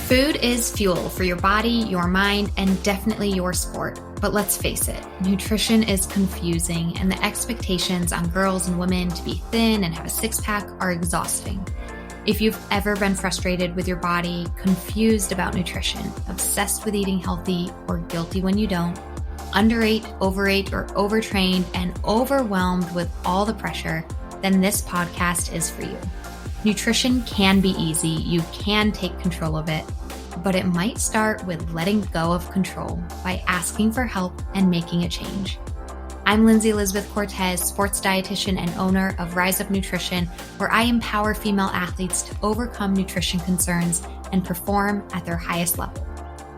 Food is fuel for your body, your mind, and definitely your sport. But let's face it, nutrition is confusing, and the expectations on girls and women to be thin and have a six-pack are exhausting. If you've ever been frustrated with your body, confused about nutrition, obsessed with eating healthy, or guilty when you don't, underate, overate, or overtrained, and overwhelmed with all the pressure, then this podcast is for you. Nutrition can be easy, you can take control of it, but it might start with letting go of control by asking for help and making a change. I'm Lindsey Elizabeth Cortez, sports dietitian and owner of Rise Up Nutrition, where I empower female athletes to overcome nutrition concerns and perform at their highest level,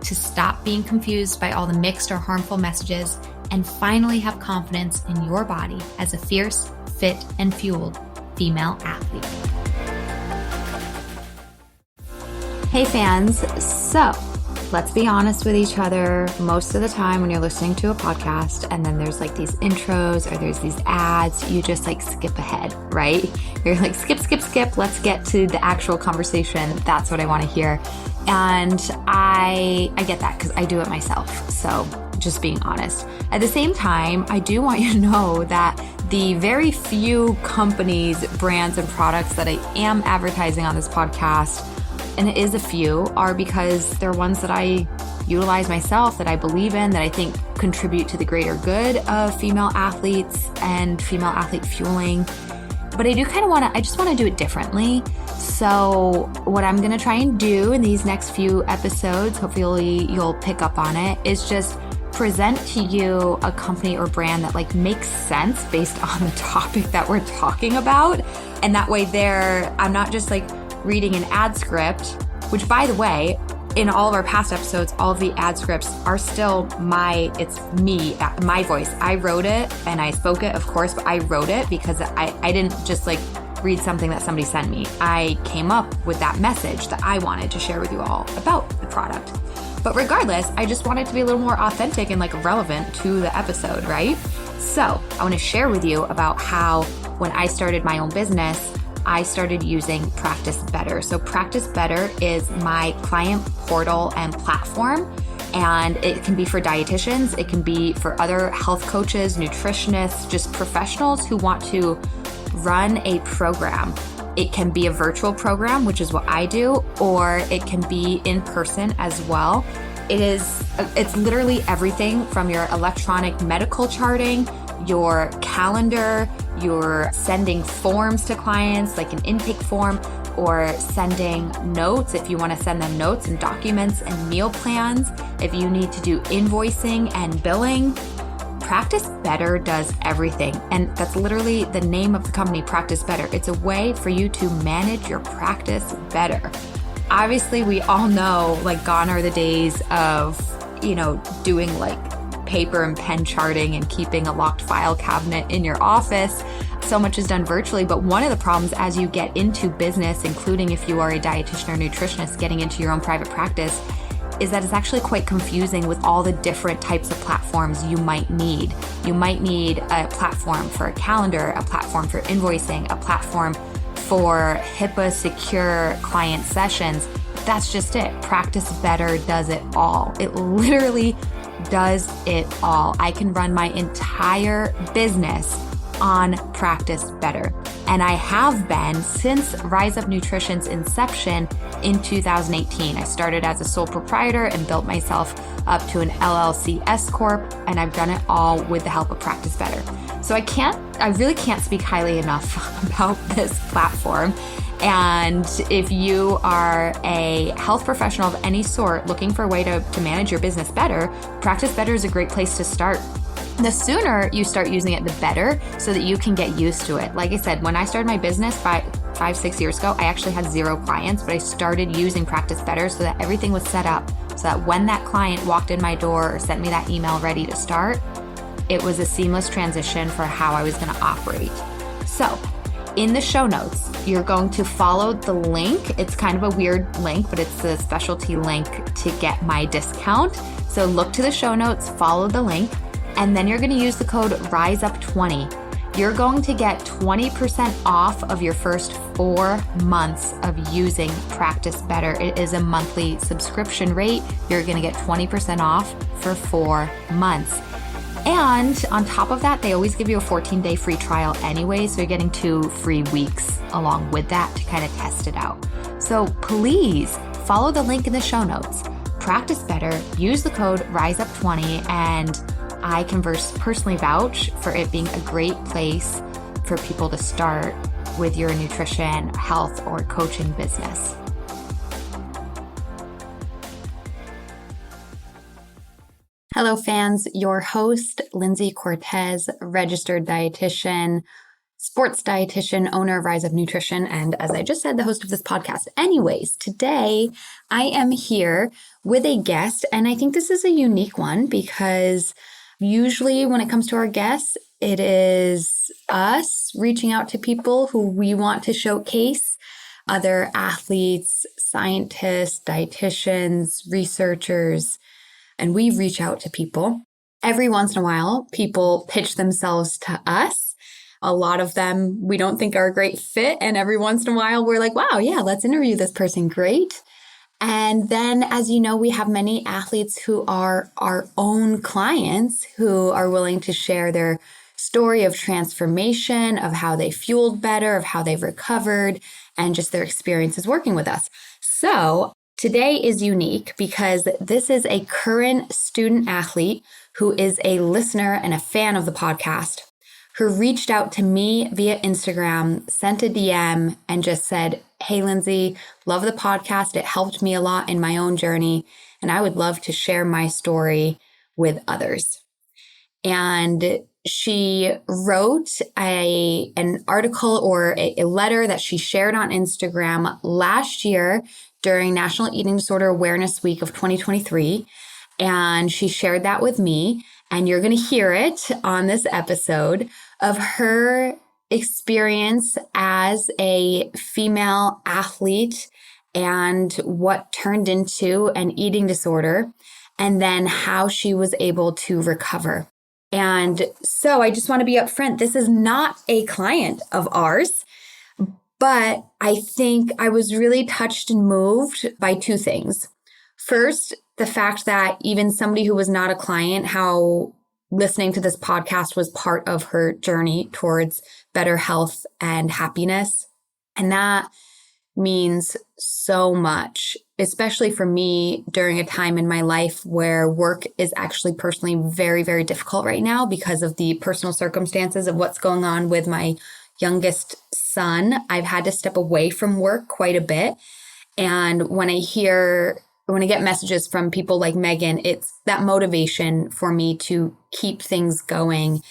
to stop being confused by all the mixed or harmful messages, and finally have confidence in your body as a fierce, fit, and fueled female athlete. Hey fans, so let's be honest with each other. Most of the time when you're listening to a podcast and then there's like these intros or there's these ads, you just like skip ahead, right? You're like, skip. Let's get to the actual conversation. That's what I want to hear. And I get that because I do it myself. So just being honest. At the same time, I do want you to know that the very few companies, brands, and products that I am advertising on this podcast, and it is a few, are because they're ones that I utilize myself, that I believe in, that I think contribute to the greater good of female athletes and female athlete fueling. But I do kind of I just want to do it differently. So what I'm going to try and do in these next few episodes, hopefully you'll pick up on it, is just present to you a company or brand that like makes sense based on the topic that we're talking about. And that way I'm not just like reading an ad script, which by the way, in all of our past episodes, all of the ad scripts are still my voice. I wrote it and I spoke it, of course, but I wrote it because I didn't just like read something that somebody sent me. I came up with that message that I wanted to share with you all about the product. But regardless, I just wanted to be a little more authentic and like relevant to the episode, right? So I want to share with you about how when I started my own business, I started using Practice Better. So Practice Better is my client portal and platform, and it can be for dietitians, it can be for other health coaches, nutritionists, just professionals who want to run a program. It can be a virtual program, which is what I do, or it can be in person as well. It's literally everything from your electronic medical charting, your calendar, you're sending forms to clients, like an intake form, or sending notes if you want to send them notes and documents and meal plans. If you need to do invoicing and billing, Practice Better does everything. And that's literally the name of the company, Practice Better. It's a way for you to manage your practice better. Obviously, we all know, like, gone are the days of, doing like paper and pen charting and keeping a locked file cabinet in your office. So much is done virtually, but one of the problems as you get into business, including if you are a dietitian or nutritionist getting into your own private practice, is that it's actually quite confusing with all the different types of platforms you might need. You might need a platform for a calendar, a platform for invoicing, a platform for HIPAA secure client sessions. That's just it. Practice Better does it all. It literally does it all. I can run my entire business on Practice Better. And I have been since Rise Up Nutrition's inception in 2018. I started as a sole proprietor and built myself up to an LLC S Corp, and I've done it all with the help of Practice Better. So I really can't speak highly enough about this platform. And if you are a health professional of any sort looking for a way to manage your business better, Practice Better is a great place to start. The sooner you start using it, the better, so that you can get used to it. Like I said, when I started my business 5-6 years ago, I actually had 0 clients, but I started using Practice Better so that everything was set up so that when that client walked in my door or sent me that email ready to start, it was a seamless transition for how I was going to operate. So in the show notes, you're going to follow the link. It's kind of a weird link, but it's the specialty link to get my discount. So look to the show notes, follow the link, and then you're going to use the code RISEUP20. You're going to get 20% off of your first 4 months of using Practice Better. It is a monthly subscription rate. You're going to get 20% off for 4 months. And on top of that, they always give you a 14-day free trial anyway, so you're getting 2 free weeks along with that to kind of test it out. So please follow the link in the show notes. Practice Better, use the code RISEUP20, and I can personally vouch for it being a great place for people to start with your nutrition, health, or coaching business. Hello, fans. Your host, Lindsey Cortez, registered dietitian, sports dietitian, owner of Rise Up Nutrition, and as I just said, the host of this podcast. Anyways, today I am here with a guest, and I think this is a unique one because usually when it comes to our guests, it is us reaching out to people who we want to showcase, other athletes, scientists, dietitians, researchers, and we reach out to people. Every once in a while, people pitch themselves to us. A lot of them we don't think are a great fit. And every once in a while, we're like, wow, yeah, let's interview this person. Great. And then, as you know, we have many athletes who are our own clients who are willing to share their story of transformation, of how they fueled better, of how they've recovered, and just their experiences working with us. So today is unique because this is a current student athlete who is a listener and a fan of the podcast, who reached out to me via Instagram, sent a DM, and just said, hey, Lindsey, love the podcast. It helped me a lot in my own journey, and I would love to share my story with others. And she wrote an article or a letter that she shared on Instagram last year during National Eating Disorder Awareness Week of 2023. And she shared that with me. And you're going to hear it on this episode of her experience as a female athlete and what turned into an eating disorder, and then how she was able to recover. And so I just want to be upfront. This is not a client of ours, but I think I was really touched and moved by 2 things. First, the fact that even somebody who was not a client, how listening to this podcast was part of her journey towards better health and happiness. And that means so much, especially for me during a time in my life where work is actually personally very, very difficult right now because of the personal circumstances of what's going on with my youngest son. I've had to step away from work quite a bit. And when I get messages from people like Megan, it's that motivation for me to keep things going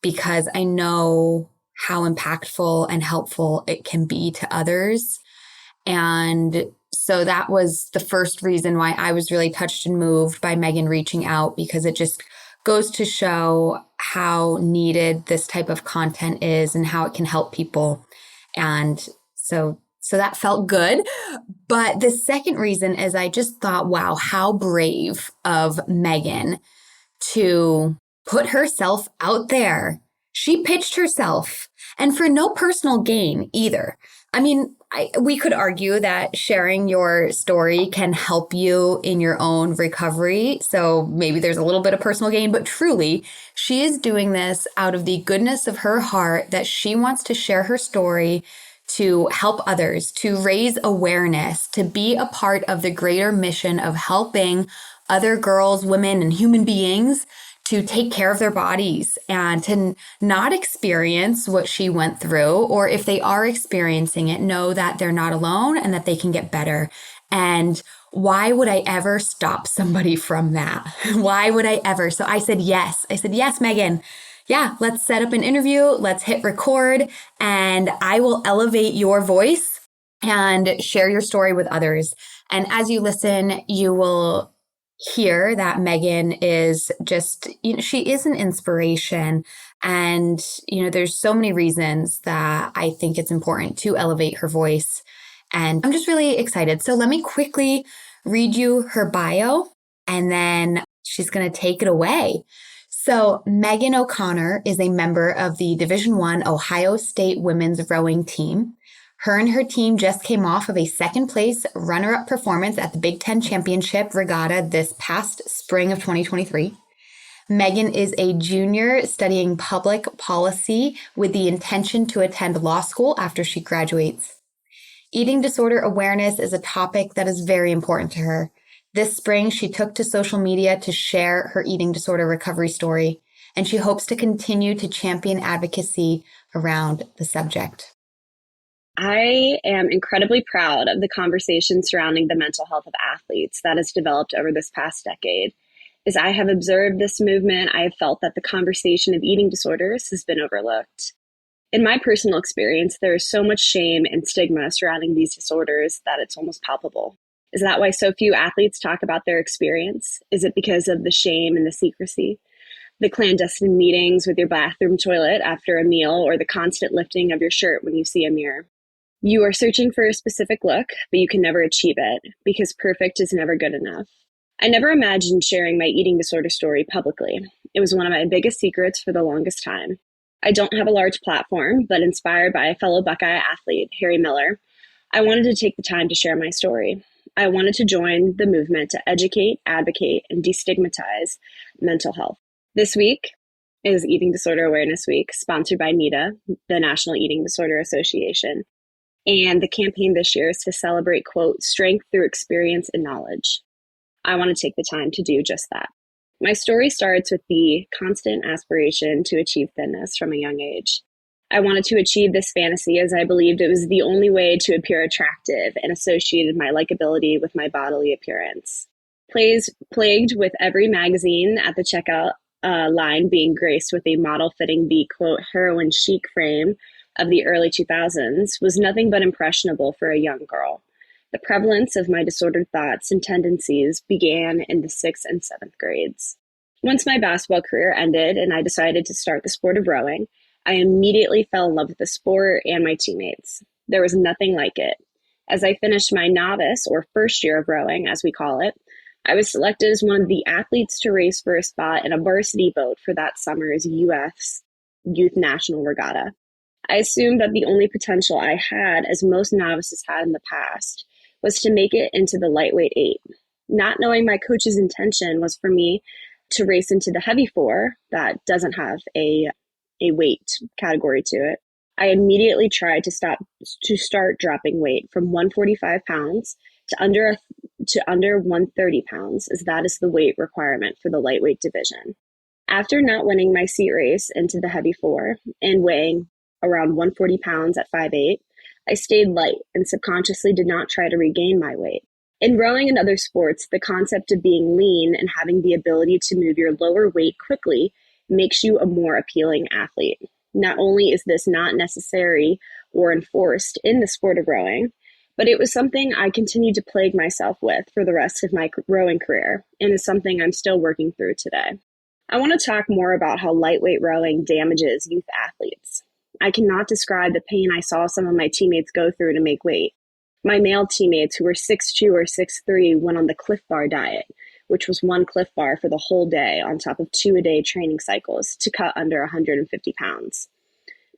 because I know how impactful and helpful it can be to others. And so that was the first reason why I was really touched and moved by Megan reaching out, because it just goes to show how needed this type of content is and how it can help people. And so that felt good. But the second reason is I just thought, wow, how brave of Megan to put herself out there. She pitched herself, and for no personal gain either. I mean, we could argue that sharing your story can help you in your own recovery. So maybe there's a little bit of personal gain, but truly, she is doing this out of the goodness of her heart, that she wants to share her story to help others, to raise awareness, to be a part of the greater mission of helping other girls, women, and human beings to take care of their bodies and to not experience what she went through, or if they are experiencing it, know that they're not alone and that they can get better. And why would I ever stop somebody from that? Why would I ever? So I said, yes. I said, yes, Megan. Yeah, let's set up an interview. Let's hit record, and I will elevate your voice and share your story with others. And as you listen, you will hear that Megan is just, she is an inspiration. And, there's so many reasons that I think it's important to elevate her voice. And I'm just really excited. So let me quickly read you her bio, and then she's going to take it away. So Megan O'Connor is a member of the Division I Ohio State women's rowing team. Her and her team just came off of a second place runner-up performance at the Big Ten Championship Regatta this past spring of 2023. Megan is a junior studying public policy with the intention to attend law school after she graduates. Eating disorder awareness is a topic that is very important to her. This spring, she took to social media to share her eating disorder recovery story, and she hopes to continue to champion advocacy around the subject. I am incredibly proud of the conversation surrounding the mental health of athletes that has developed over this past decade. As I have observed this movement, I have felt that the conversation of eating disorders has been overlooked. In my personal experience, there is so much shame and stigma surrounding these disorders that it's almost palpable. Is that why so few athletes talk about their experience? Is it because of the shame and the secrecy? The clandestine meetings with your bathroom toilet after a meal, or the constant lifting of your shirt when you see a mirror? You are searching for a specific look, but you can never achieve it because perfect is never good enough. I never imagined sharing my eating disorder story publicly. It was one of my biggest secrets for the longest time. I don't have a large platform, but inspired by a fellow Buckeye athlete, Harry Miller, I wanted to take the time to share my story. I wanted to join the movement to educate, advocate, and destigmatize mental health. This week is Eating Disorder Awareness Week, sponsored by NEDA, the National Eating Disorder Association. And the campaign this year is to celebrate, quote, strength through experience and knowledge. I want to take the time to do just that. My story starts with the constant aspiration to achieve thinness from a young age. I wanted to achieve this fantasy as I believed it was the only way to appear attractive and associated my likability with my bodily appearance. Plagued with every magazine at the checkout line being graced with a model fitting the, quote, heroin chic frame of the early 2000s was nothing but impressionable for a young girl. The prevalence of my disordered thoughts and tendencies began in the 6th and 7th grades. Once my basketball career ended and I decided to start the sport of rowing, I immediately fell in love with the sport and my teammates. There was nothing like it. As I finished my novice or first year of rowing, as we call it, I was selected as one of the athletes to race for a spot in a varsity boat for that summer's UF's Youth National Regatta. I assumed that the only potential I had, as most novices had in the past, was to make it into the lightweight 8. Not knowing my coach's intention was for me to race into the heavy 4 that doesn't have a weight category to it. I immediately tried to start dropping weight from 145 pounds to under 130 pounds, as that is the weight requirement for the lightweight division. After not winning my seat race into the heavy 4 and weighing around 140 pounds at 5'8", I stayed light and subconsciously did not try to regain my weight. In rowing and other sports, the concept of being lean and having the ability to move your lower weight quickly makes you a more appealing athlete. Not only is this not necessary or enforced in the sport of rowing, but it was something I continued to plague myself with for the rest of my rowing career, and is something I'm still working through today. I want to talk more about how lightweight rowing damages youth athletes. I cannot describe the pain I saw some of my teammates go through to make weight. My male teammates who were 6'2" or 6'3" went on the Cliff Bar diet, which was one Cliff Bar for the whole day on top of 2-a-day training cycles to cut under 150 pounds.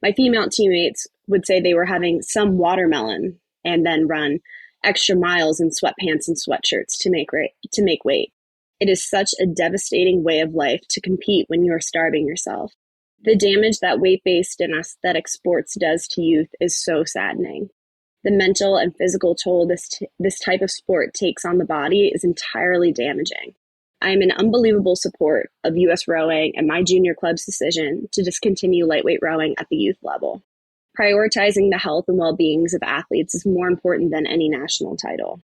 My female teammates would say they were having some watermelon and then run extra miles in sweatpants and sweatshirts to make weight. It is such a devastating way of life to compete when you are starving yourself. The damage that weight-based and aesthetic sports does to youth is so saddening. The mental and physical toll this type of sport takes on the body is entirely damaging. I am in unbelievable support of U.S. rowing and my junior club's decision to discontinue lightweight rowing at the youth level. Prioritizing the health and well-beings of athletes is more important than any national title.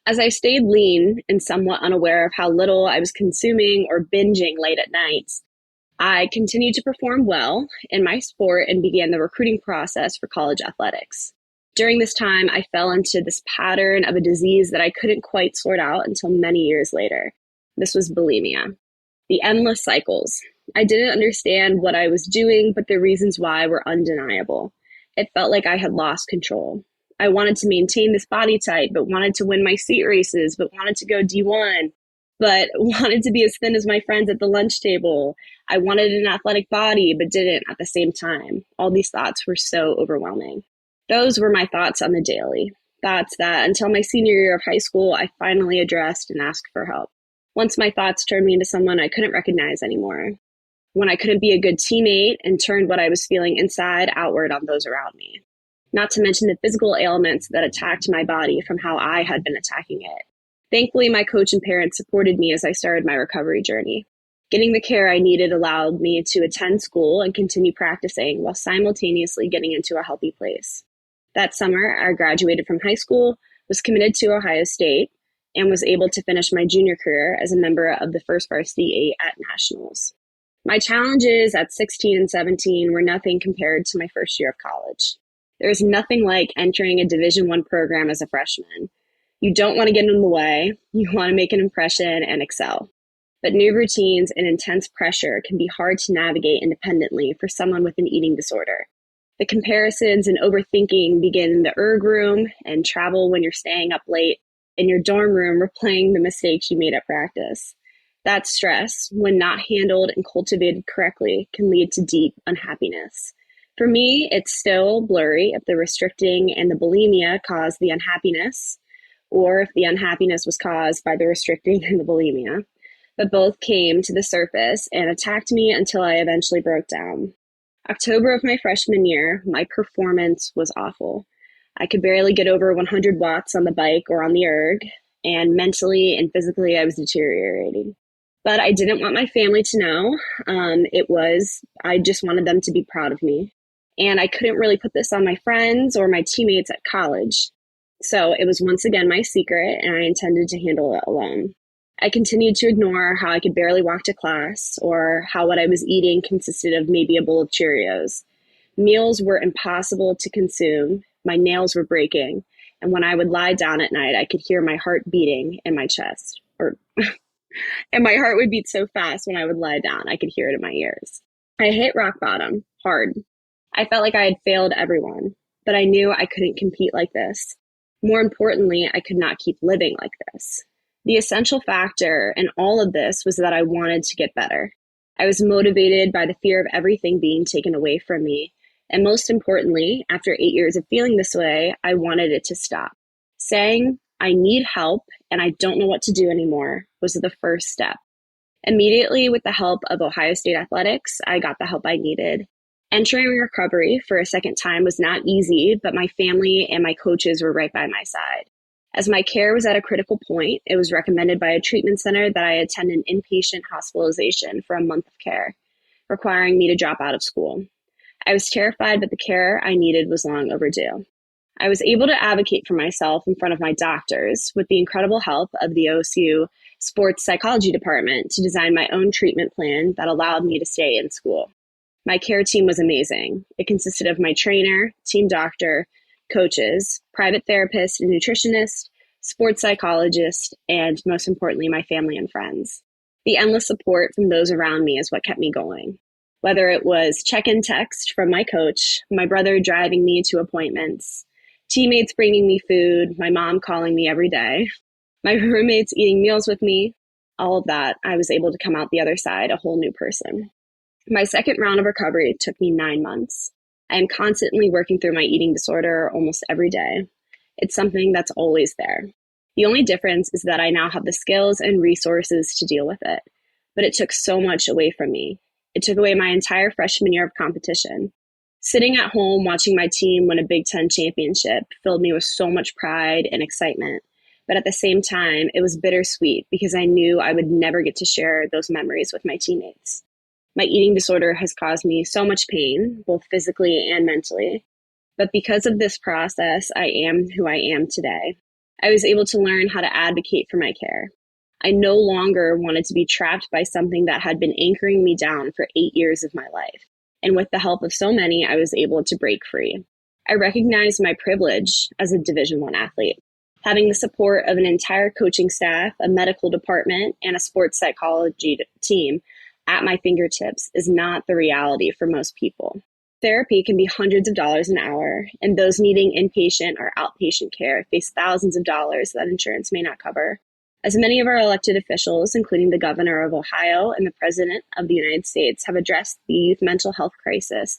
As I stayed lean and somewhat unaware of how little I was consuming or binging late at nights, I continued to perform well in my sport and began the recruiting process for college athletics. During this time, I fell into this pattern of a disease that I couldn't quite sort out until many years later. This was bulimia. The endless cycles. I didn't understand what I was doing, but the reasons why were undeniable. It felt like I had lost control. I wanted to maintain this body type, but wanted to win my seat races, but wanted to go D1, but wanted to be as thin as my friends at the lunch table. I wanted an athletic body, but didn't at the same time. All these thoughts were so overwhelming. Those were my thoughts on the daily. Thoughts that until my senior year of high school, I finally addressed and asked for help. Once my thoughts turned me into someone I couldn't recognize anymore. When I couldn't be a good teammate and turned what I was feeling inside outward on those around me. Not to mention the physical ailments that attacked my body from how I had been attacking it. Thankfully, my coach and parents supported me as I started my recovery journey. Getting the care I needed allowed me to attend school and continue practicing while simultaneously getting into a healthy place. That summer, I graduated from high school, was committed to Ohio State, and was able to finish my junior career as a member of the first varsity 8 at nationals. My challenges at 16 and 17 were nothing compared to my first year of college. There is nothing like entering a Division I program as a freshman. You don't want to get in the way, you want to make an impression and excel. But new routines and intense pressure can be hard to navigate independently for someone with an eating disorder. The comparisons and overthinking begin in the erg room and travel when you're staying up late in your dorm room replaying the mistakes you made at practice. That stress, when not handled and cultivated correctly, can lead to deep unhappiness. For me, it's still blurry if the restricting and the bulimia caused the unhappiness, or if the unhappiness was caused by the restricting and the bulimia. But both came to the surface and attacked me until I eventually broke down. October of my freshman year, my performance was awful. I could barely get over 100 watts on the bike or on the erg, and mentally and physically I was deteriorating. But I didn't want my family to know. I just wanted them to be proud of me. And I couldn't really put this on my friends or my teammates at college. So it was once again my secret, and I intended to handle it alone. I continued to ignore how I could barely walk to class or how what I was eating consisted of maybe a bowl of Cheerios. Meals were impossible to consume. My nails were breaking. And when I would lie down at night, I could hear my heart beating in my chest. And my heart would beat so fast when I would lie down, I could hear it in my ears. I hit rock bottom, hard. I felt like I had failed everyone, but I knew I couldn't compete like this. More importantly, I could not keep living like this. The essential factor in all of this was that I wanted to get better. I was motivated by the fear of everything being taken away from me. And most importantly, after 8 years of feeling this way, I wanted it to stop. Saying, I need help and I don't know what to do anymore was the first step. Immediately, with the help of Ohio State athletics, I got the help I needed. Entering recovery for a second time was not easy, but my family and my coaches were right by my side. As my care was at a critical point, it was recommended by a treatment center that I attend an inpatient hospitalization for a month of care, requiring me to drop out of school. I was terrified, but the care I needed was long overdue. I was able to advocate for myself in front of my doctors with the incredible help of the OSU sports psychology department to design my own treatment plan that allowed me to stay in school. My care team was amazing. It consisted of my trainer, team doctor, coaches, private therapist and nutritionist, sports psychologist, and most importantly, my family and friends. The endless support from those around me is what kept me going. Whether it was check-in text from my coach, my brother driving me to appointments, teammates bringing me food, my mom calling me every day, my roommates eating meals with me, all of that, I was able to come out the other side a whole new person. My second round of recovery took me 9 months. I am constantly working through my eating disorder almost every day. It's something that's always there. The only difference is that I now have the skills and resources to deal with it. But it took so much away from me. It took away my entire freshman year of competition. Sitting at home watching my team win a Big Ten championship filled me with so much pride and excitement. But at the same time, it was bittersweet because I knew I would never get to share those memories with my teammates. My eating disorder has caused me so much pain, both physically and mentally. But because of this process, I am who I am today. I was able to learn how to advocate for my care. I no longer wanted to be trapped by something that had been anchoring me down for 8 years of my life. And with the help of so many, I was able to break free. I recognized my privilege as a Division I athlete. Having the support of an entire coaching staff, a medical department, and a sports psychology team at my fingertips is not the reality for most people. Therapy can be hundreds of dollars an hour, and those needing inpatient or outpatient care face thousands of dollars that insurance may not cover. As many of our elected officials, including the governor of Ohio and the president of the United States, have addressed the youth mental health crisis,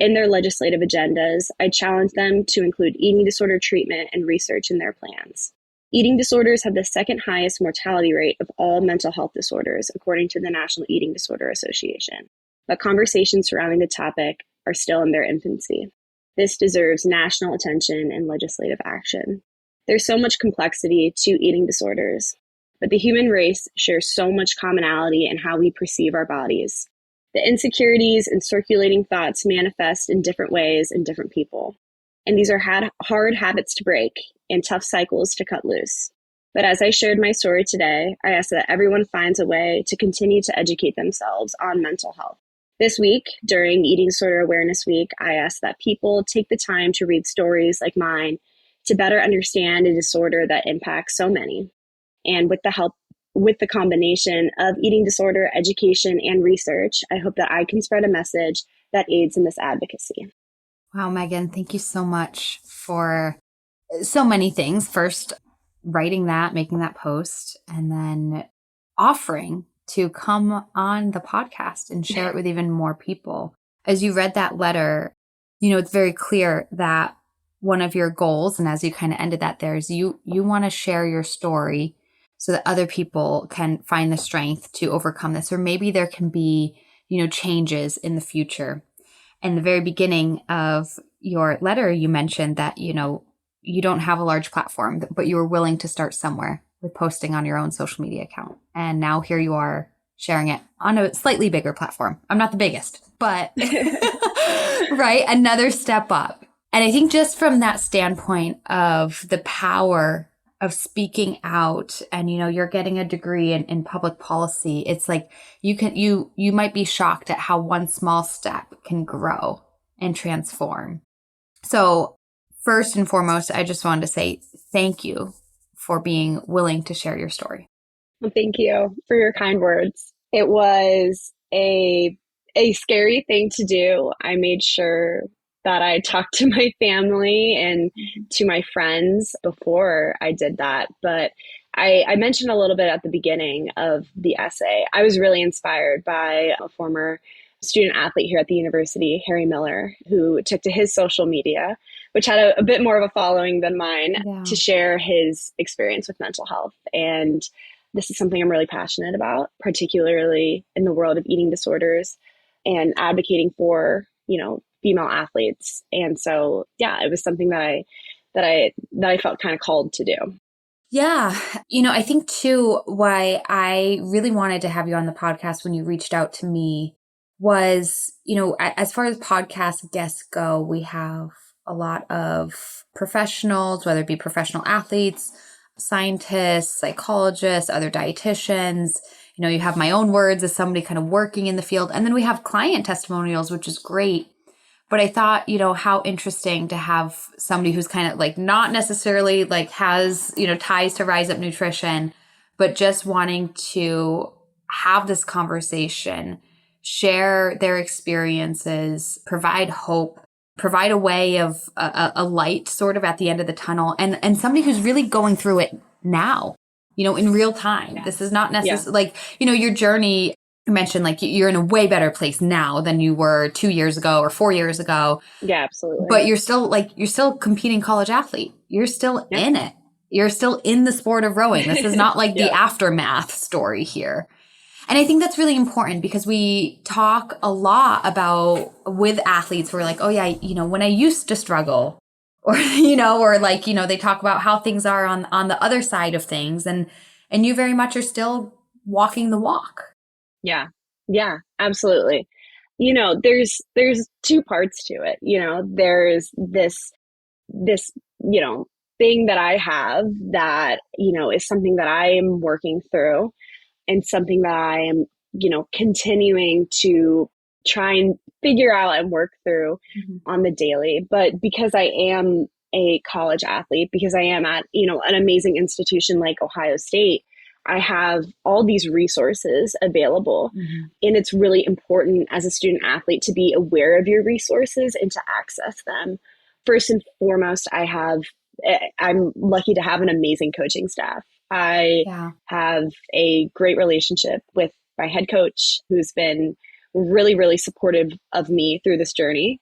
In their legislative agendas, I challenge them to include eating disorder treatment and research in their plans. Eating disorders have the second highest mortality rate of all mental health disorders, according to the National Eating Disorder Association. But conversations surrounding the topic are still in their infancy. This deserves national attention and legislative action. There's so much complexity to eating disorders, but the human race shares so much commonality in how we perceive our bodies. The insecurities and circulating thoughts manifest in different ways in different people. And these are hard habits to break and tough cycles to cut loose. But as I shared my story today, I ask that everyone finds a way to continue to educate themselves on mental health. This week, during Eating Disorder Awareness Week, I ask that people take the time to read stories like mine to better understand a disorder that impacts so many. And with the combination of eating disorder, education, and research, I hope that I can spread a message that aids in this advocacy. Wow, Megan, thank you so much for so many things. First, writing that, making that post, and then offering to come on the podcast and share it with even more people. As you read that letter, it's very clear that one of your goals, and as you kind of ended that there, is you want to share your story so that other people can find the strength to overcome this, or maybe there can be, changes in the future. In the very beginning of your letter, you mentioned that, you don't have a large platform, but you were willing to start somewhere with posting on your own social media account. And now here you are sharing it on a slightly bigger platform. I'm not the biggest, but right, another step up. And I think just from that standpoint of the power of speaking out, and you're getting a degree in public policy, it's like you might be shocked at how one small step can grow and transform. So first and foremost, I just wanted to say thank you for being willing to share your story. Well, thank you for your kind words. It was a scary thing to do. I made sure that I talked to my family and to my friends before I did that. But I mentioned a little bit at the beginning of the essay, I was really inspired by a former student athlete here at the university, Harry Miller, who took to his social media, which had a bit more of a following than mine, to share his experience with mental health. And this is something I'm really passionate about, particularly in the world of eating disorders and advocating for, female athletes. And so, it was something that I felt kind of called to do. Yeah. I think too, why I really wanted to have you on the podcast when you reached out to me was, as far as podcast guests go, we have a lot of professionals, whether it be professional athletes, scientists, psychologists, other dietitians. You have my own words as somebody kind of working in the field. And then we have client testimonials, which is great. But I thought, how interesting to have somebody who's kind of like not necessarily like has, ties to Rise Up Nutrition, but just wanting to have this conversation, share their experiences, provide hope, provide a way of a light sort of at the end of the tunnel, and somebody who's really going through it now, in real time. Yeah. This is not necessarily your journey. You mentioned like you're in a way better place now than you were 2 years ago or 4 years ago. Yeah, absolutely. But you're still competing college athlete. You're still in it. You're still in the sport of rowing. This is not like the aftermath story here. And I think that's really important because we talk a lot about with athletes, we're like, oh yeah, when I used to struggle, or, they talk about how things are on the other side of things. And you very much are still walking the walk. Yeah, absolutely. There's two parts to it. There's this, thing that I have that, is something that I am working through and something that I am, continuing to try and figure out and work through on the daily. But because I am a college athlete, because I am at, an amazing institution like Ohio State, I have all these resources available. And it's really important as a student athlete to be aware of your resources and to access them. First and foremost, I'm lucky to have an amazing coaching staff. I have a great relationship with my head coach, who's been really, really supportive of me through this journey.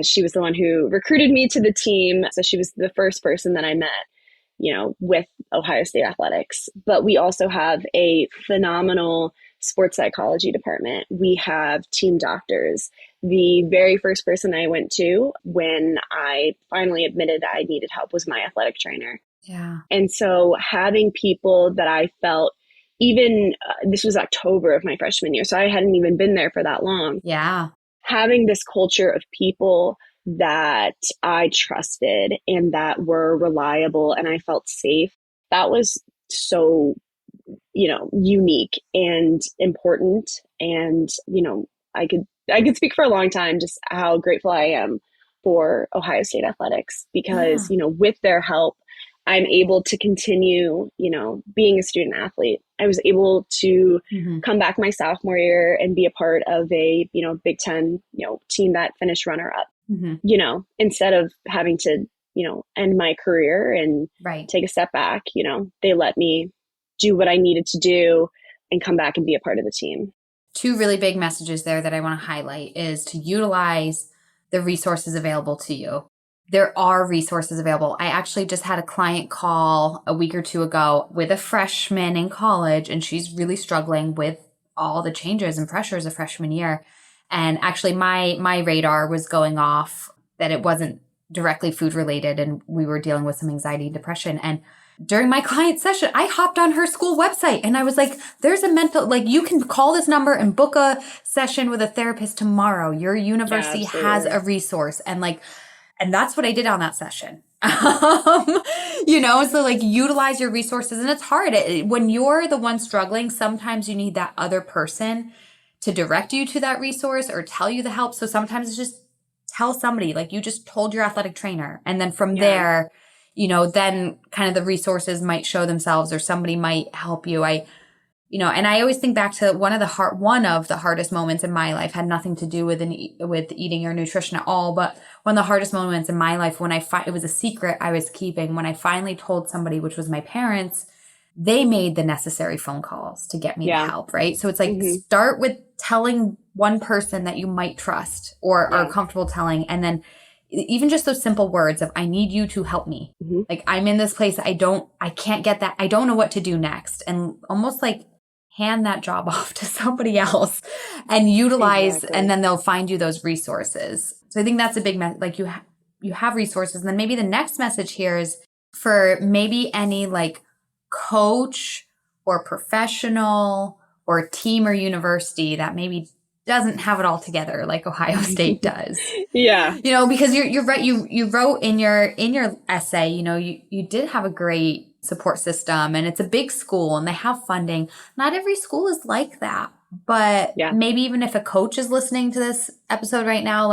She was the one who recruited me to the team. So she was the first person that I met, with Ohio State athletics. But we also have a phenomenal sports psychology department. We have team doctors. The very first person I went to when I finally admitted I needed help was my athletic trainer. Yeah. And so having people that I felt, even this was October of my freshman year, so I hadn't even been there for that long. Yeah. Having this culture of people that I trusted and that were reliable and I felt safe, that was so, unique and important. And, I could speak for a long time just how grateful I am for Ohio State athletics because, with their help, I'm able to continue, being a student athlete. I was able to come back my sophomore year and be a part of a, Big Ten, team that finished runner up, instead of having to, end my career and take a step back, they let me do what I needed to do and come back and be a part of the team. Two really big messages there that I want to highlight is to utilize the resources available to you. There are resources available. I actually just had a client call a week or two ago with a freshman in college, and she's really struggling with all the changes and pressures of freshman year. And actually my radar was going off that it wasn't directly food related, and we were dealing with some anxiety and depression. And during my client session, I hopped on her school website and I was like, there's a you can call this number and book a session with a therapist tomorrow. Your university has a resource. And that's what I did on that session. So utilize your resources. And it's hard. When you're the one struggling, sometimes you need that other person to direct you to that resource or tell you the help. So sometimes it's just tell somebody, like you just told your athletic trainer. And then from there, then kind of the resources might show themselves or somebody might help you. And I always think back to one of the hardest moments in my life had nothing to do with eating or nutrition at all. But one of the hardest moments in my life when it was a secret I was keeping, when I finally told somebody, which was my parents, they made the necessary phone calls to get me the help. Right. So it's like, start with telling one person that you might trust or are comfortable telling. And then even just those simple words of, I need you to help me. Like I'm in this place. I can't get that. I don't know what to do next. And almost like hand that job off to somebody else and utilize, and then they'll find you those resources. So I think that's a big you have resources. And then maybe the next message here is for maybe any coach or professional or team or university that maybe doesn't have it all together like Ohio State does. Because you're right. You wrote in your essay, you did have a great support system and it's a big school and they have funding. Not every school is like that, but maybe even if a coach is listening to this episode right now,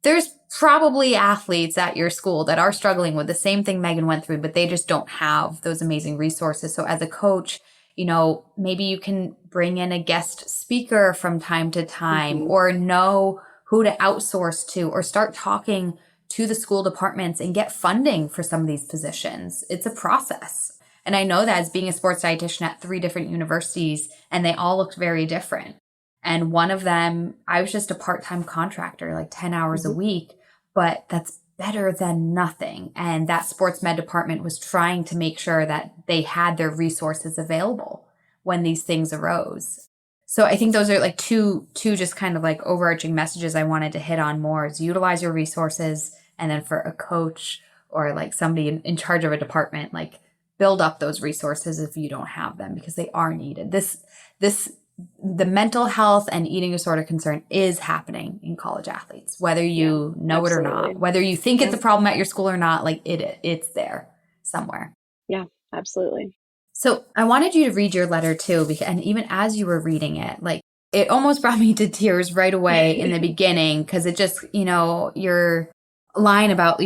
there's probably athletes at your school that are struggling with the same thing Megan went through, but they just don't have those amazing resources. So as a coach, maybe you can bring in a guest speaker from time to time or know who to outsource to or start talking to the school departments and get funding for some of these positions. It's a process. And I know that as being a sports dietitian at 3 different universities, and they all looked very different. And one of them, I was just a part-time contractor, 10 hours a week, but that's better than nothing. And that sports med department was trying to make sure that they had their resources available when these things arose. So I think those are two just kind of overarching messages I wanted to hit on more is utilize your resources. And then for a coach or somebody in charge of a department, build up those resources if you don't have them because they are needed. The mental health and eating disorder concern is happening in college athletes, whether you know it or not, whether you think it's a problem at your school or not, it's there somewhere. Yeah, absolutely. So I wanted you to read your letter too, and even as you were reading it, it almost brought me to tears right away in the beginning because it just, your line about,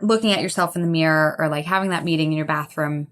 looking at yourself in the mirror or having that meeting in your bathroom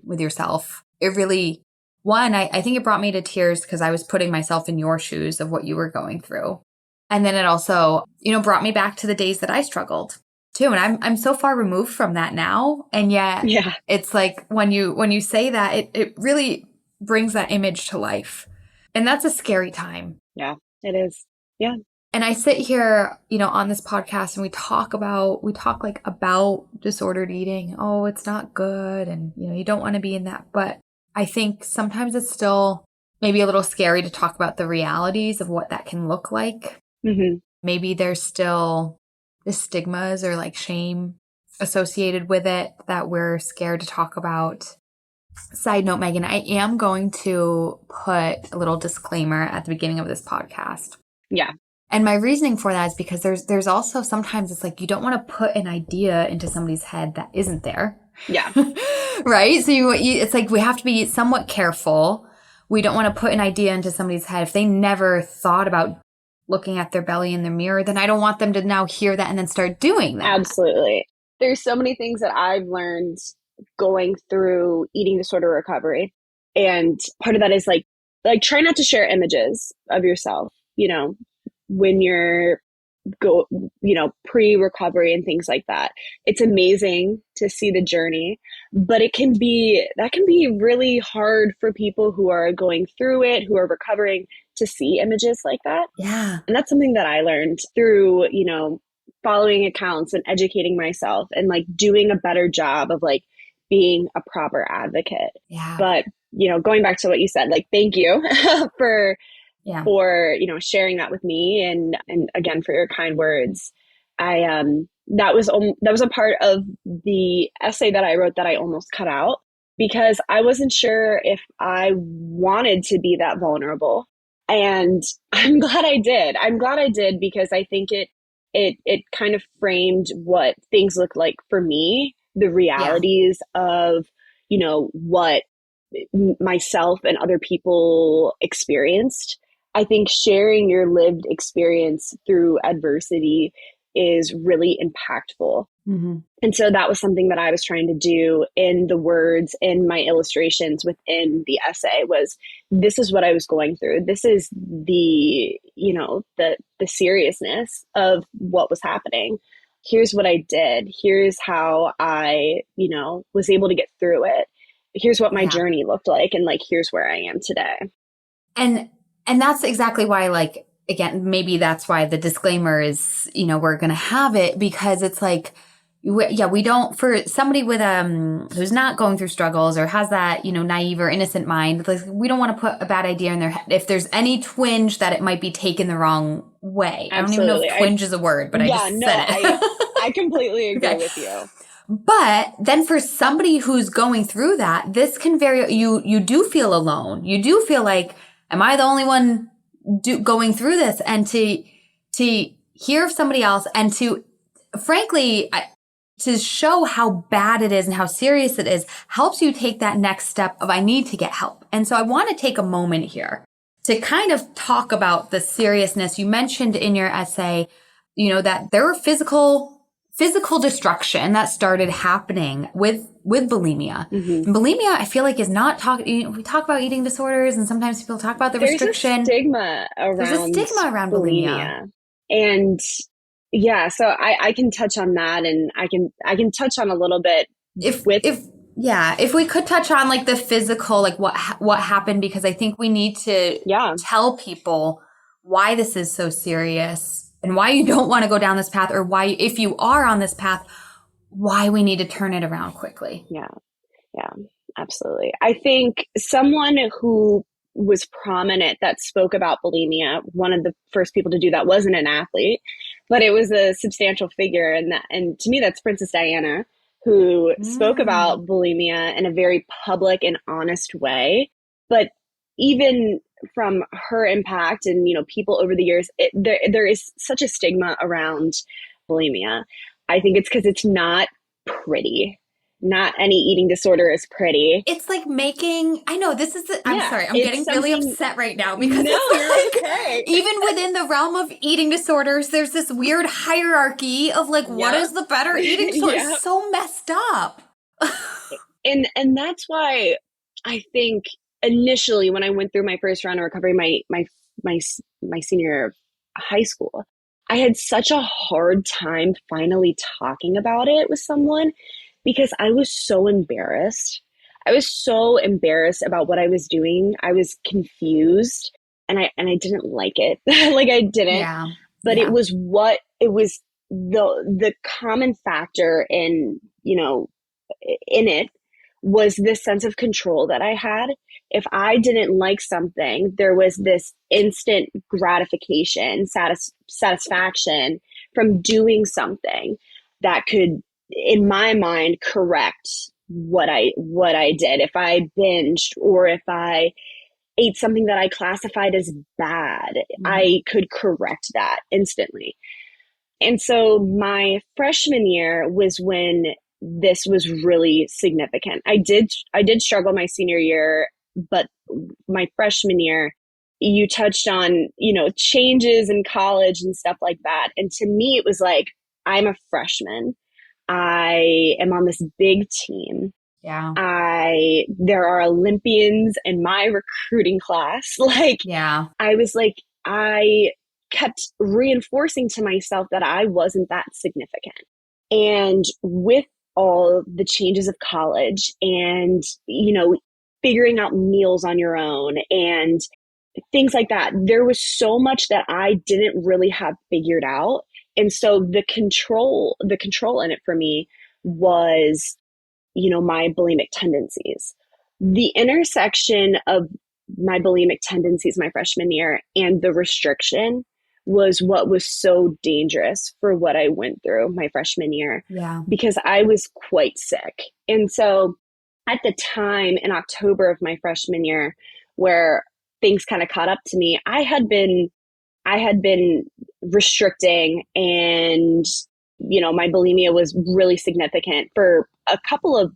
with yourself. It really, I think it brought me to tears because I was putting myself in your shoes of what you were going through. And then it also, brought me back to the days that I struggled too. And I'm so far removed from that now. And yet it's when you say that, it really brings that image to life. And that's a scary time. Yeah, it is. Yeah. And I sit here, on this podcast and we talk like about disordered eating. Oh, it's not good. And, you don't want to be in that. But I think sometimes it's still maybe a little scary to talk about the realities of what that can look like. Mm-hmm. Maybe there's still the stigmas or like shame associated with it that we're scared to talk about. Side note, Megan, I am going to put a little disclaimer at the beginning of this podcast. Yeah. And my reasoning for that is because there's also sometimes it's like you don't want to put an idea into somebody's head that isn't there. Yeah. Right? So it's like we have to be somewhat careful. We don't want to put an idea into somebody's head. If they never thought about looking at their belly in the mirror, then I don't want them to now hear that and then start doing that. Absolutely. There's so many things that I've learned going through eating disorder recovery. And part of that is like try not to share images of yourself, when you're pre-recovery and things like that. It's amazing to see the journey, but that can be really hard for people who are going through it, who are recovering, to see images like that. Yeah. And that's something that I learned through, following accounts and educating myself and like doing a better job of like being a proper advocate. Yeah. But, going back to what you said, like, thank you for sharing that with me and again for your kind words. That was a part of the essay that I wrote that I almost cut out because I wasn't sure if I wanted to be that vulnerable, and I'm glad I did because I think it kind of framed what things look like for me, the realities of what myself and other people experienced. I think sharing your lived experience through adversity is really impactful. Mm-hmm. And so that was something that I was trying to do in the words, in my illustrations within the essay, was this is what I was going through. This is the seriousness of what was happening. Here's what I did. Here's how I, was able to get through it. Here's what my journey looked like. And like, here's where I am today. And that's exactly why, like, again, maybe that's why the disclaimer is, we're going to have it because it's like, we don't, for somebody with, who's not going through struggles or has that, naive or innocent mind, like, we don't want to put a bad idea in their head. If there's any twinge that it might be taken the wrong way. Absolutely. I don't even know if twinge is a word, but I just said it. I completely agree with you. But then for somebody who's going through that, this can you do feel alone. You do feel like, am I the only one going through this? And to hear of somebody else and to, frankly, to show how bad it is and how serious it is helps you take that next step of I need to get help. And so I want to take a moment here to kind of talk about the seriousness. You mentioned in your essay, that there were physical destruction that started happening with bulimia. Mm-hmm. And bulimia, I feel like, is not talking. We talk about eating disorders, and sometimes people talk about the restriction. There's a stigma around bulimia. And yeah, so I can touch on that, and I can touch on a little bit if we could touch on like the physical, like what happened, because I think we need to tell people why this is so serious. And why you don't want to go down this path, or why, if you are on this path, why we need to turn it around quickly. Yeah, absolutely. I think someone who was prominent that spoke about bulimia, one of the first people to do that wasn't an athlete, but it was a substantial figure. And to me, that's Princess Diana, who spoke about bulimia in a very public and honest way. But even from her impact and, people over the years, there is such a stigma around bulimia. I think it's because it's not pretty. Not any eating disorder is pretty. It's like I'm sorry, I'm getting really upset right now because it's like, okay. Even within the realm of eating disorders, there's this weird hierarchy of like, what is the better eating disorder? It's so messed up. And that's why I think initially when I went through my first round of recovery, my senior year of high school, I had such a hard time finally talking about it with someone because I was so embarrassed. I was so embarrassed about what I was doing. I was confused and I didn't like it. Like I didn't. Yeah. but Yeah. it was the common factor in, in it was this sense of control that I had. If I didn't like something, there was this instant gratification, satisfaction from doing something that could, in my mind, correct what I did. If I binged or if I ate something that I classified as bad, I could correct that instantly. And so my freshman year was when this was really significant. I did struggle my senior year, but my freshman year, you touched on, changes in college and stuff like that. And to me, it was like, I'm a freshman. I am on this big team. Yeah. There are Olympians in my recruiting class. Yeah. I was like, I kept reinforcing to myself that I wasn't that significant. And with all the changes of college and, figuring out meals on your own and things like that, there was so much that I didn't really have figured out. And so the control in it for me was, my bulimic tendencies. The intersection of my bulimic tendencies my freshman year and the restriction was what was so dangerous for what I went through my freshman year. Yeah. Because I was quite sick. And so at the time in October of my freshman year, where things kind of caught up to me, I had been restricting, and my bulimia was really significant for a couple of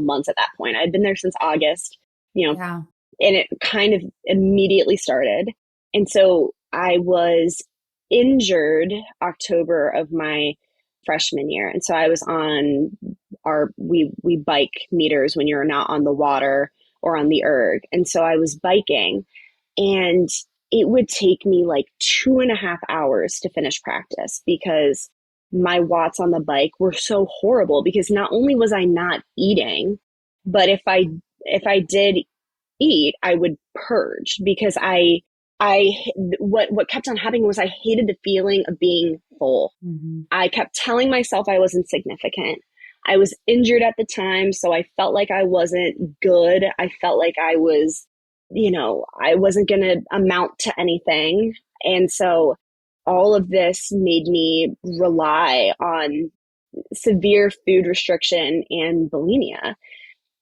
months at that point. I'd been there since August, Yeah. and it kind of immediately started. And so I was injured October of my freshman year. And so I was on we bike meters when you're not on the water or on the erg. And so I was biking, and it would take me like 2.5 hours to finish practice because my watts on the bike were so horrible, because not only was I not eating, but if I did eat, I would purge, because what kept on happening was I hated the feeling of being full. I kept telling myself I wasn't significant. I was injured at the time, so I felt like I wasn't good. I felt like I was, I wasn't going to amount to anything. And so all of this made me rely on severe food restriction and bulimia.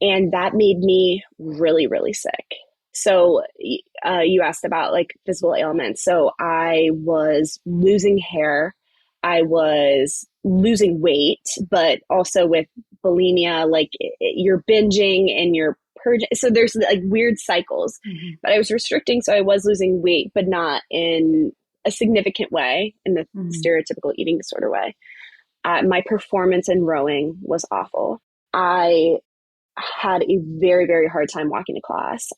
And that made me really, really sick. So you asked about like physical ailments. So I was losing hair. I was losing weight, but also with bulimia, like you're binging and you're purging. So there's like weird cycles. But I was restricting, so I was losing weight, but not in a significant way, in the stereotypical eating disorder way. My performance in rowing was awful. I had a very, very hard time walking to class.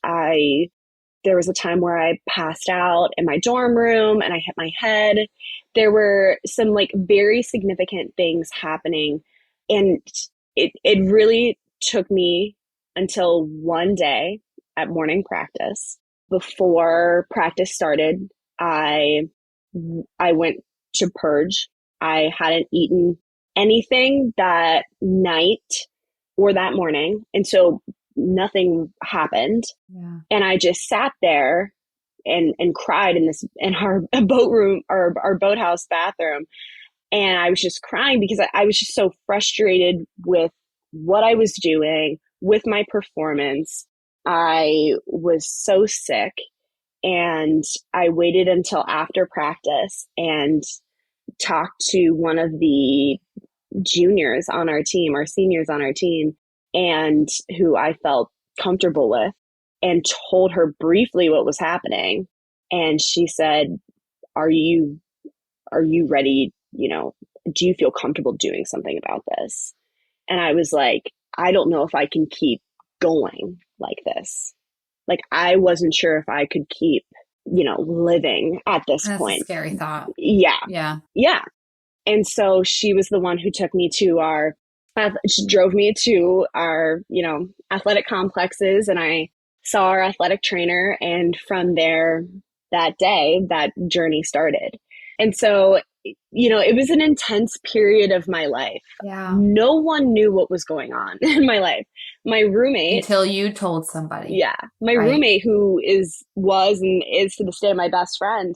There was a time where I passed out in my dorm room and I hit my head. There were some like very significant things happening. And it really took me until one day at morning practice. Before practice started, I went to purge. I hadn't eaten anything that night or that morning. And so nothing happened. Yeah. And I just sat there and cried in our boat room, or our boathouse bathroom. And I was just crying because I was just so frustrated with what I was doing, with my performance. I was so sick, and I waited until after practice and talked to one of the juniors on our team, or seniors on our team, and who I felt comfortable with, and told her briefly what was happening. And she said, are you ready? Do you feel comfortable doing something about this? And I was like, I don't know if I can keep going like this. Like, I wasn't sure if I could keep, living at this That's point. a scary thought. Yeah. Yeah. Yeah. And so she was the one who took me to she drove me to our, athletic complexes, and I saw our athletic trainer. And from there, that day, that journey started. And so, it was an intense period of my life. Yeah. No one knew what was going on in my life. My roommate. Until you told somebody. Yeah. My roommate, who was and is to this day my best friend,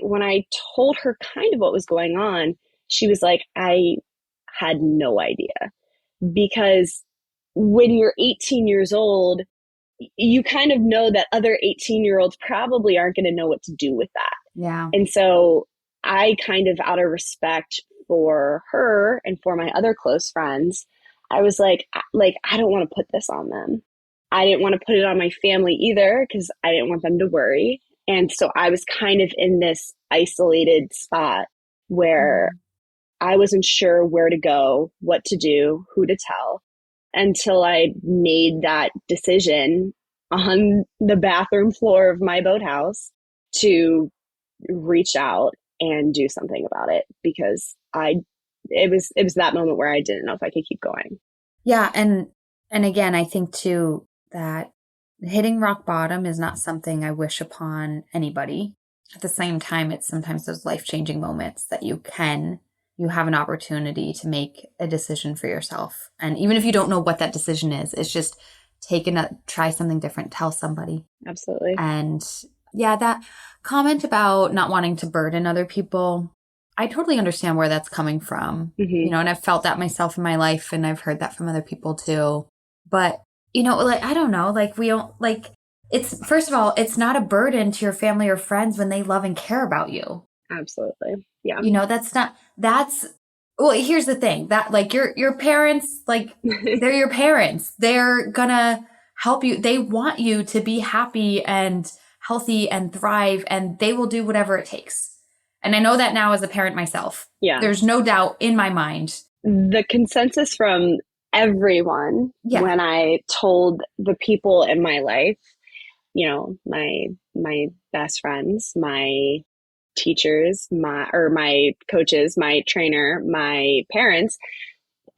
when I told her kind of what was going on, she was like, I had no idea. Because when you're 18 years old, you kind of know that other 18-year-olds probably aren't going to know what to do with that. Yeah. And so I kind of, out of respect for her and for my other close friends, I was like, I don't want to put this on them. I didn't want to put it on my family either because I didn't want them to worry. And so I was kind of in this isolated spot where I wasn't sure where to go, what to do, who to tell, until I made that decision on the bathroom floor of my boathouse to reach out and do something about it, because it was that moment where I didn't know if I could keep going. Yeah. And again, I think too that hitting rock bottom is not something I wish upon anybody. At the same time, it's sometimes those life-changing moments that you have an opportunity to make a decision for yourself. And even if you don't know what that decision is, it's just try something different, tell somebody. Absolutely. And yeah, that comment about not wanting to burden other people, I totally understand where that's coming from, and I've felt that myself in my life, and I've heard that from other people too. But, I don't know, we don't, it's, first of all, it's not a burden to your family or friends when they love and care about you. Absolutely. Yeah. Well, here's the thing that your parents, they're your parents. They're gonna help you. They want you to be happy and healthy and thrive, and they will do whatever it takes. And I know that now as a parent myself. Yeah. There's no doubt in my mind. The consensus from everyone when I told the people in my life, my best friends, my teachers, my coaches, my trainer, my parents,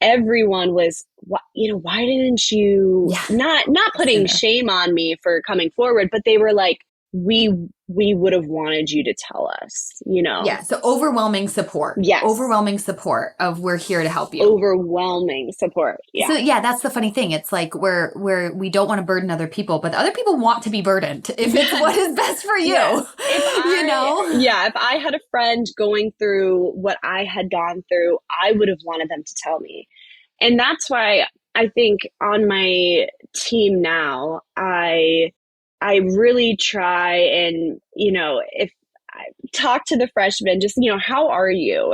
everyone was, why didn't you, not putting shame on me for coming forward, but they were like, we would have wanted you to tell us, Yeah. So overwhelming support. Yes. Overwhelming support of we're here to help you. Overwhelming support. Yeah. So yeah, that's the funny thing. It's like where we don't want to burden other people, but other people want to be burdened if it's what is best for you. Yes. If I had a friend going through what I had gone through, I would have wanted them to tell me. And that's why I think on my team now, I really try and, if I talk to the freshmen, just, how are you?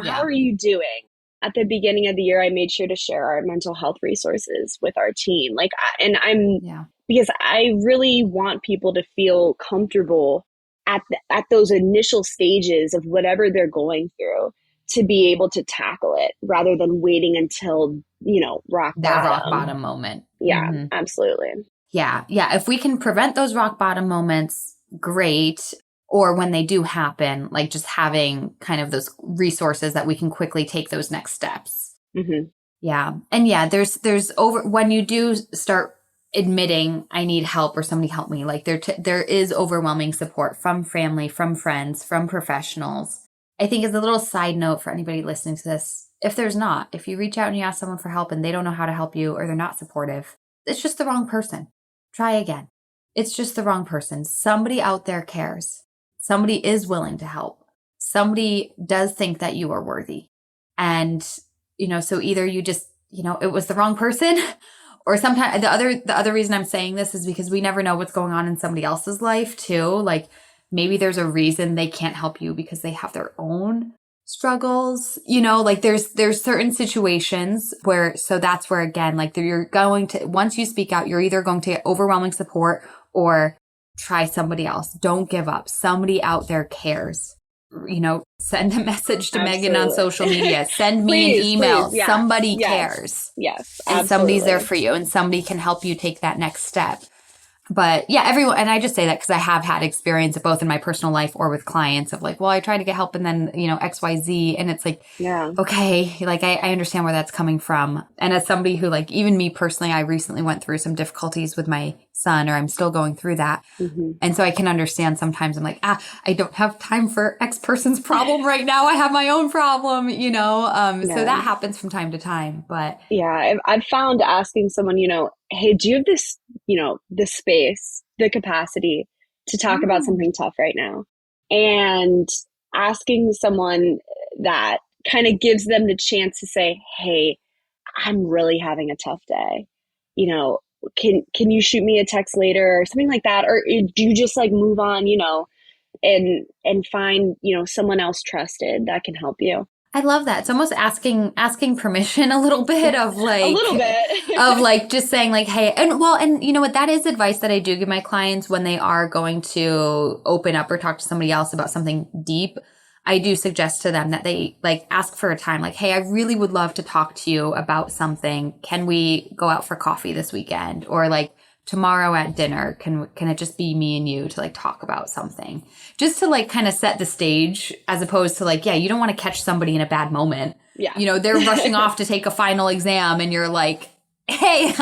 How are you doing? At the beginning of the year, I made sure to share our mental health resources with our team. Because I really want people to feel comfortable at those initial stages of whatever they're going through, to be able to tackle it rather than waiting until, rock bottom moment. Yeah, absolutely. Yeah. Yeah. If we can prevent those rock bottom moments, great. Or when they do happen, just having kind of those resources that we can quickly take those next steps. Mm-hmm. Yeah. And yeah, there's when you do start admitting I need help or somebody help me, there is overwhelming support from family, from friends, from professionals. I think as a little side note for anybody listening to this, if you reach out and you ask someone for help and they don't know how to help you or they're not supportive, it's just the wrong person. Try again. It's just the wrong person. Somebody out there cares. Somebody is willing to help. Somebody does think that you are worthy. And, so either you just, it was the wrong person, or sometimes the other reason I'm saying this is because we never know what's going on in somebody else's life too. Maybe there's a reason they can't help you because they have their own struggles, there's certain situations so that's where, again, you're going to, once you speak out, you're either going to get overwhelming support or try somebody else. Don't give up. Somebody out there cares. Send a message to Megan on social media. Send me an email. Please. Yeah. Somebody cares. Yes. And somebody's there for you, and somebody can help you take that next step. But yeah, everyone, and I just say that because I have had experience both in my personal life or with clients of like, well, I try to get help and then, XYZ. And it's like, Yeah. okay, like I understand where that's coming from. And as somebody who like, even me personally, I recently went through some difficulties with my son, or I'm still going through that. Mm-hmm. And so I can understand sometimes I'm like, I don't have time for X person's problem right now. I have my own problem, so Yeah. that happens from time to time, but Yeah. I've found asking someone, hey, do you have this, the space, the capacity to talk about something tough right now? And asking someone that kind of gives them the chance to say, hey, I'm really having a tough day. Can you shoot me a text later or something like that? Or do you just like move on, and find, someone else trusted that can help you? I love that. It's almost asking permission a little bit of A like little of bit. like just saying like, hey, and you know what, that is advice that I do give my clients when they are going to open up or talk to somebody else about something deep. I do suggest to them that they like ask for a time, like, hey, I really would love to talk to you about something. Can we go out for coffee this weekend? Or like tomorrow at dinner, can it just be me and you to like talk about something? Just to like kind of set the stage, as opposed to like, yeah, you don't want to catch somebody in a bad moment. Yeah. They're rushing off to take a final exam and you're like, hey,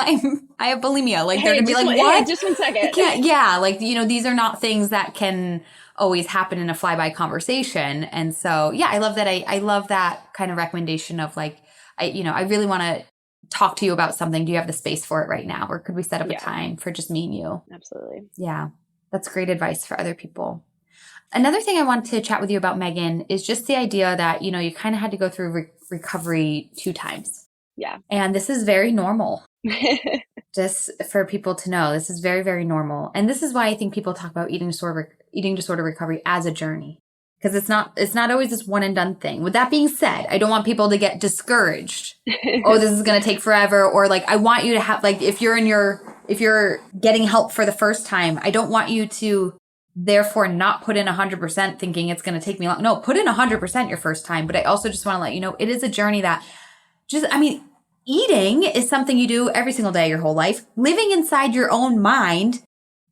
I have bulimia. Like they're Hey, gonna be just like, one, what? hey, just one second. I can't, yeah. Like, these are not things that can always happen in a flyby conversation. And so, yeah, I love that. I love that kind of recommendation of like, I really want to talk to you about something. Do you have the space for it right now? Or could we set up a Yeah, time for just me and you? absolutely. Yeah. That's great advice for other people. Another thing I wanted to chat with you about, Megan, is just the idea that, you kind of had to go through recovery 2 times. Yeah. And this is very normal. Just for people to know, this is very, very normal. And this is why I think people talk about eating disorder recovery as a journey. Because it's not always this one and done thing. With that being said, I don't want people to get discouraged. Oh, this is going to take forever. Or like, I want you to have, like, if you're getting help for the first time, I don't want you to therefore not put in 100% thinking it's going to take me long. No, put in 100% your first time. But I also just want to let you know, it is a journey that eating is something you do every single day your whole life. Living inside your own mind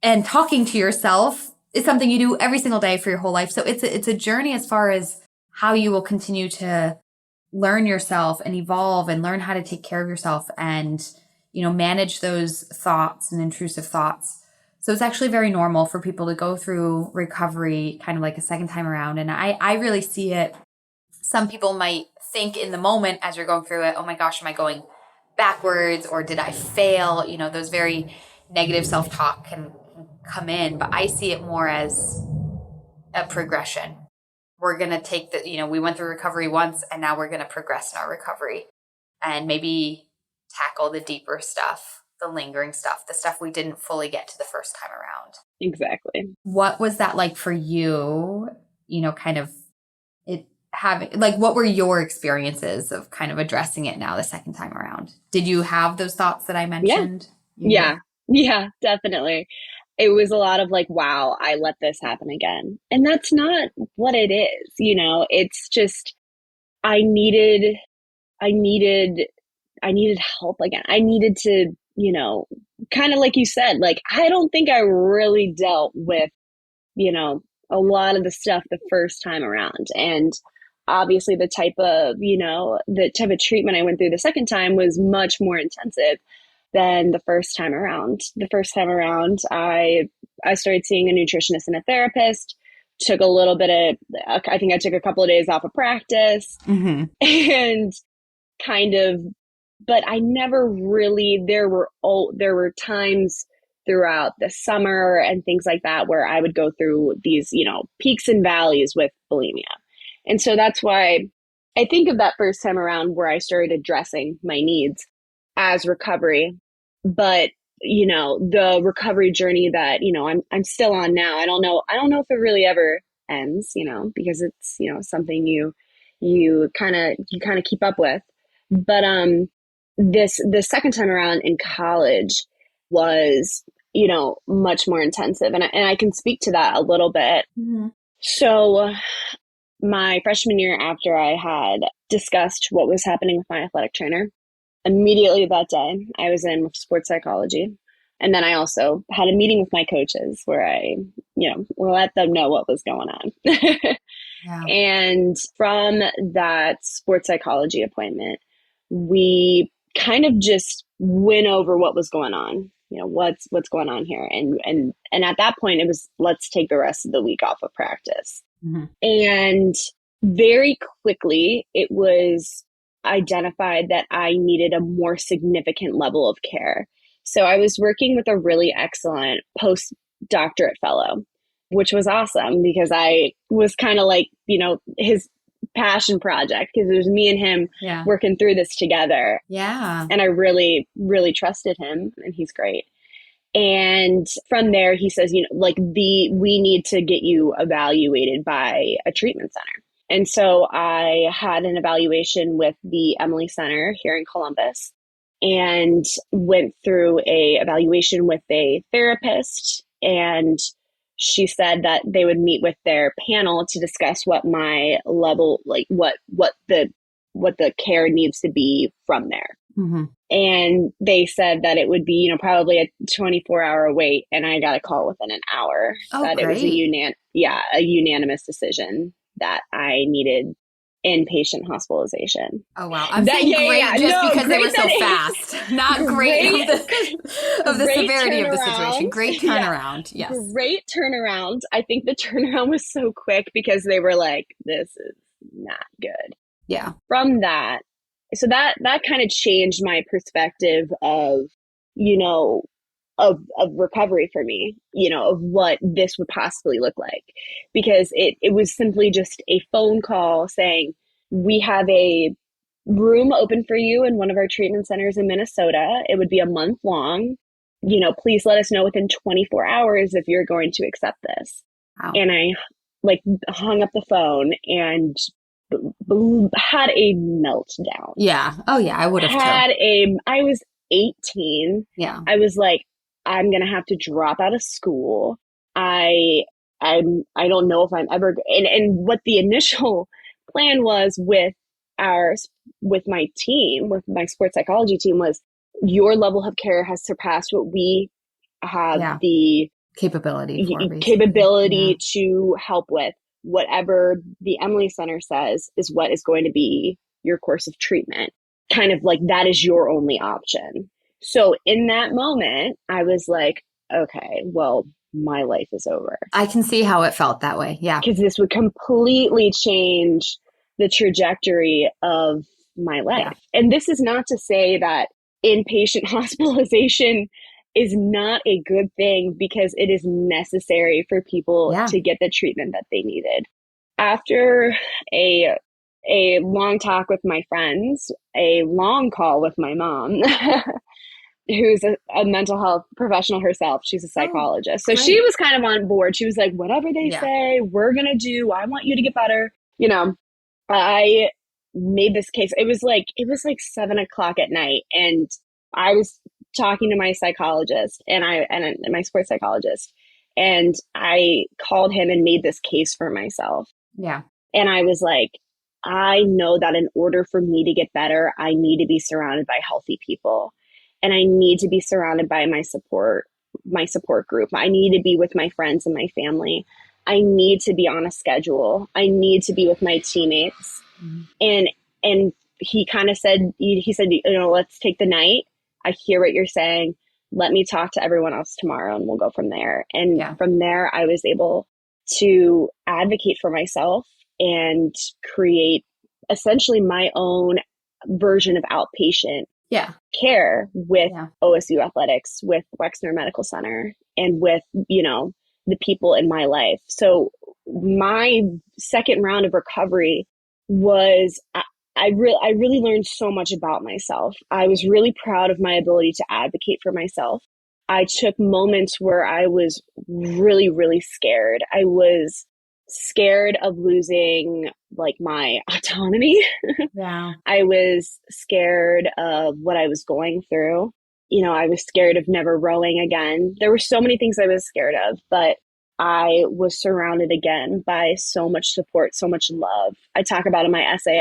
and talking to yourself is something you do every single day for your whole life. So it's a journey as far as how you will continue to learn yourself and evolve and learn how to take care of yourself and, manage those thoughts and intrusive thoughts. So it's actually very normal for people to go through recovery kind of like a second time around. And I really see it. Some people might think in the moment as you're going through it, oh my gosh, am I going backwards or did I fail? Those very negative self-talk can come in, but I see it more as a progression. We're going to take we went through recovery once and now we're going to progress in our recovery and maybe tackle the deeper stuff, the lingering stuff, the stuff we didn't fully get to the first time around. Exactly. What was that like for you? Kind of it having, like, what were your experiences of kind of addressing it now the second time around? Did you have those thoughts that I mentioned? Yeah. Yeah, definitely. It was a lot of like, wow, I let this happen again. And that's not what it is. It's just, I needed help again. I needed to, kind of like you said, like, I don't think I really dealt with, a lot of the stuff the first time around. And obviously the type of treatment I went through the second time was much more intensive than the first time around. The first time around, I started seeing a nutritionist and a therapist, took a little bit of, I think I took a couple of days off of practice and kind of, but I never really, there were times throughout the summer and things like that where I would go through these, peaks and valleys with bulimia. And so that's why I think of that first time around where I started addressing my needs as recovery. But, the recovery journey that, I'm still on now, I don't know if it really ever ends, because it's, something you kind of keep up with. But the second time around in college was, much more intensive. And I can speak to that a little bit. Mm-hmm. So my freshman year, after I had discussed what was happening with my athletic trainer, immediately that day, I was in sports psychology. And then I also had a meeting with my coaches where I, let them know what was going on. Yeah. And from that sports psychology appointment, we kind of just went over what was going on. What's going on here. And at that point it was, let's take the rest of the week off of practice. Mm-hmm. And very quickly it was identified that I needed a more significant level of care. So I was working with a really excellent postdoctorate fellow, which was awesome because I was kind of like, his passion project, because it was me and him working through this together. Yeah. And I really, really trusted him, and he's great. And from there, he says, we need to get you evaluated by a treatment center. And so I had an evaluation with the Emily Center here in Columbus and went through a evaluation with a therapist. And she said that they would meet with their panel to discuss what my level, like what the care needs to be from there. Mm-hmm. And they said that it would be, probably a 24-hour wait. And I got a call within an hour that great. It was a unanimous decision that I needed inpatient hospitalization. Oh, wow. I'm saying great because they were so fast. Not great of the severity of the situation. Great turnaround. Yes. Great turnaround. I think the turnaround was so quick because they were like, this is not good. Yeah. From that, so that kind of changed my perspective of, of recovery for me, of what this would possibly look like, because it was simply just a phone call saying, we have a room open for you in one of our treatment centers in Minnesota. It would be a month long. Please let us know within 24 hours if you're going to accept this. Wow. And I hung up the phone and had a meltdown. Yeah. Oh yeah. I would have I was 18. Yeah. I was like, I'm going to have to drop out of school. I don't know if I'm ever, and what the initial plan was with my team, with my sports psychology team, was your level of care has surpassed what we have the capability to help with. Whatever the Emily Center says is what is going to be your course of treatment. Kind of like that is your only option. So in that moment, I was like, okay, well, my life is over. I can see how it felt that way. Yeah. Because this would completely change the trajectory of my life. Yeah. And this is not to say that inpatient hospitalization is not a good thing, because it is necessary for people to get the treatment that they needed. After a long talk with my friends, a long call with my mom, who's a mental health professional herself. She's a psychologist. So she was kind of on board. She was like, whatever they say, we're going to do. I want you to get better. I made this case. It was like 7:00 at night. And I was talking to my psychologist and my sports psychologist, and I called him and made this case for myself. Yeah. And I was like, I know that in order for me to get better, I need to be surrounded by healthy people, and I need to be surrounded by my support group. I need to be with my friends and my family. I need to be on a schedule. I need to be with my teammates. Mm-hmm. And he kind of said, let's take the night. I hear what you're saying. Let me talk to everyone else tomorrow and we'll go from there. And from there, I was able to advocate for myself and create essentially my own version of outpatient care with OSU Athletics, with Wexner Medical Center, and with, the people in my life. So my second round of recovery was, I really learned so much about myself. I was really proud of my ability to advocate for myself. I took moments where I was really, really scared. I was scared of losing my autonomy. Yeah. I was scared of what I was going through. I was scared of never rowing again. There were so many things I was scared of, but I was surrounded again by so much support, so much love. I talk about in my essay,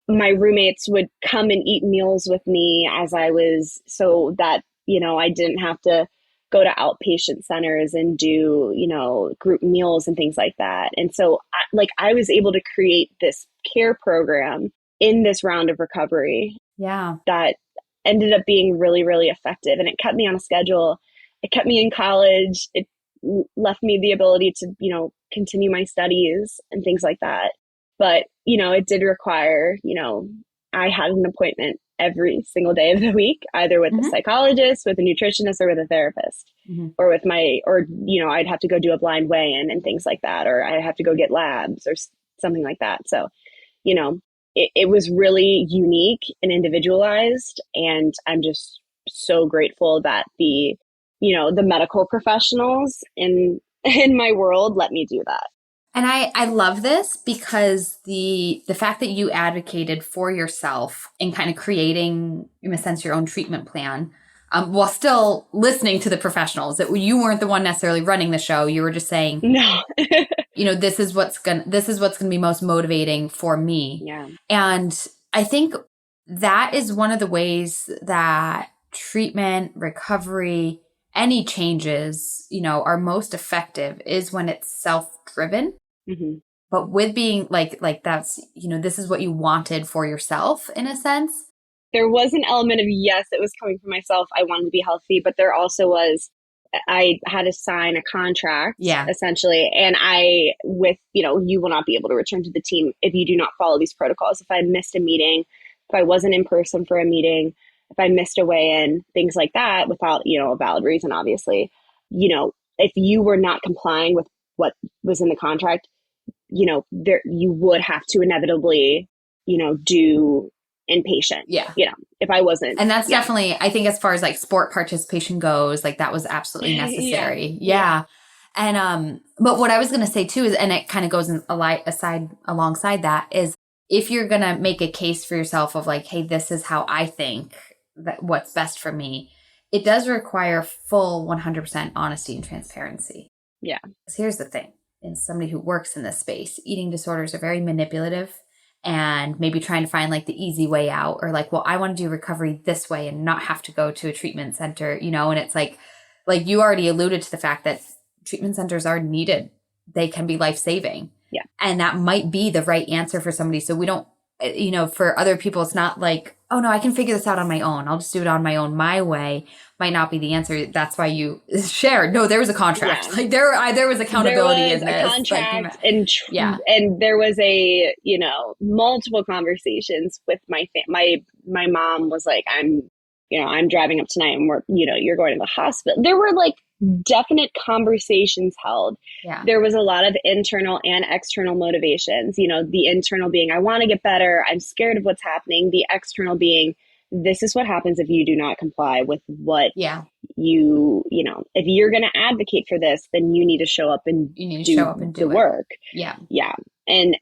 my roommates would come and eat meals with me so that I didn't have to go to outpatient centers and do, group meals and things like that. And so I was able to create this care program in this round of recovery. Yeah. That ended up being really, really effective. And it kept me on a schedule. It kept me in college. It left me the ability to, continue my studies and things like that. But, it did require, I had an appointment every single day of the week, either with a psychologist, with a nutritionist, or with a therapist, or with I'd have to go do a blind weigh-in and things like that, or I'd have to go get labs or something like that. So, it was really unique and individualized. And I'm just so grateful that the medical professionals in my world let me do that. And I love this because the fact that you advocated for yourself and kind of creating, in a sense, your own treatment plan, while still listening to the professionals, that you weren't the one necessarily running the show. You were just saying, no, this is what's gonna be most motivating for me. Yeah. And I think that is one of the ways that treatment, recovery, any changes, are most effective is when it's self-driven. But with being like that's, this is what you wanted for yourself in a sense. There was an element of, yes, it was coming from myself. I wanted to be healthy, but there also was, I had to sign a contract, essentially. And you will not be able to return to the team if you do not follow these protocols. If I missed a meeting, if I wasn't in person for a meeting, if I missed a weigh-in, things like that, without, a valid reason, obviously, if you were not complying with what was in the contract, you would have to inevitably, do inpatient. If I wasn't. And that's definitely, I think as far as like sport participation goes, like that was absolutely necessary. And, but what I was going to say too is, and it kind of goes alongside that, is if you're going to make a case for yourself of like, hey, this is how I think that what's best for me, it does require full 100% honesty and transparency. Yeah. Because here's the thing. As somebody who works in this space, eating disorders are very manipulative and maybe trying to find like the easy way out, or like, well, I want to do recovery this way and not have to go to a treatment center, and it's like you already alluded to the fact that treatment centers are needed. They can be life-saving. Yeah. And that might be the right answer for somebody. So we don't, for other people, it's not like, oh no, I can figure this out on my own. I'll just do it on my own. My way might not be the answer. That's why you shared. No, there was a contract. Yeah. Like there was accountability in this. A contract, and there was multiple conversations with my my mom was like, I'm driving up tonight and you're going to the hospital. There were like definite conversations held. Yeah. There was a lot of internal and external motivations, the internal being, I want to get better. I'm scared of what's happening. The external being, this is what happens if you do not comply with what if you're going to advocate for this, then you need to show up and do the work. Yeah. Yeah. And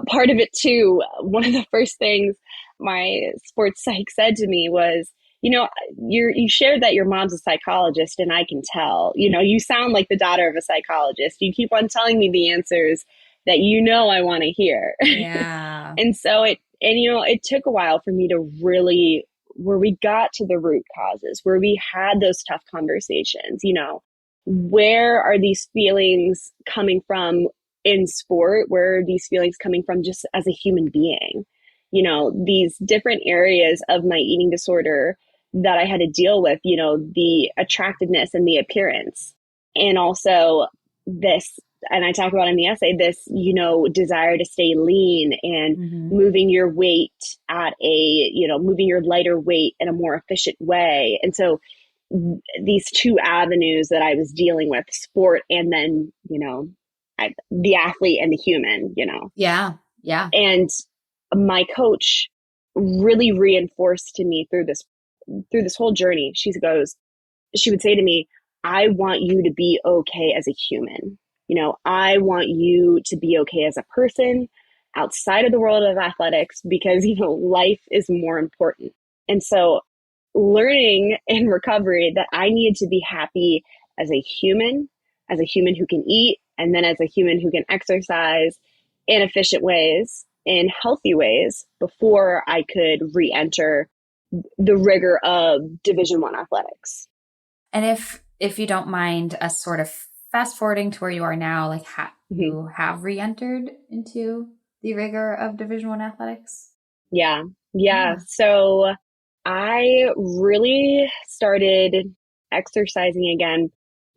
part of it too, one of the first things my sports psych said to me was, you shared that your mom's a psychologist, and I can tell, you sound like the daughter of a psychologist. You keep on telling me the answers that I want to hear. Yeah. And so it took a while for me to really, where we got to the root causes, where we had those tough conversations, where are these feelings coming from in sport? Where are these feelings coming from just as a human being? These different areas of my eating disorder that I had to deal with, the attractiveness and the appearance. And also this, and I talk about in the essay, this, desire to stay lean and moving your weight at moving your lighter weight in a more efficient way. And so these two avenues that I was dealing with, sport and then, the athlete and the human, Yeah. Yeah. And my coach really reinforced to me through this whole journey. She would say to me, I want you to be okay as a human. I want you to be okay as a person outside of the world of athletics, because, life is more important. And so learning in recovery that I needed to be happy as a human who can eat, and then as a human who can exercise in efficient ways, in healthy ways, before I could re-enter the rigor of Division I athletics. And if you don't mind us sort of fast forwarding to where you are now, like you have re-entered into the rigor of Division I athletics? Yeah. So I really started exercising again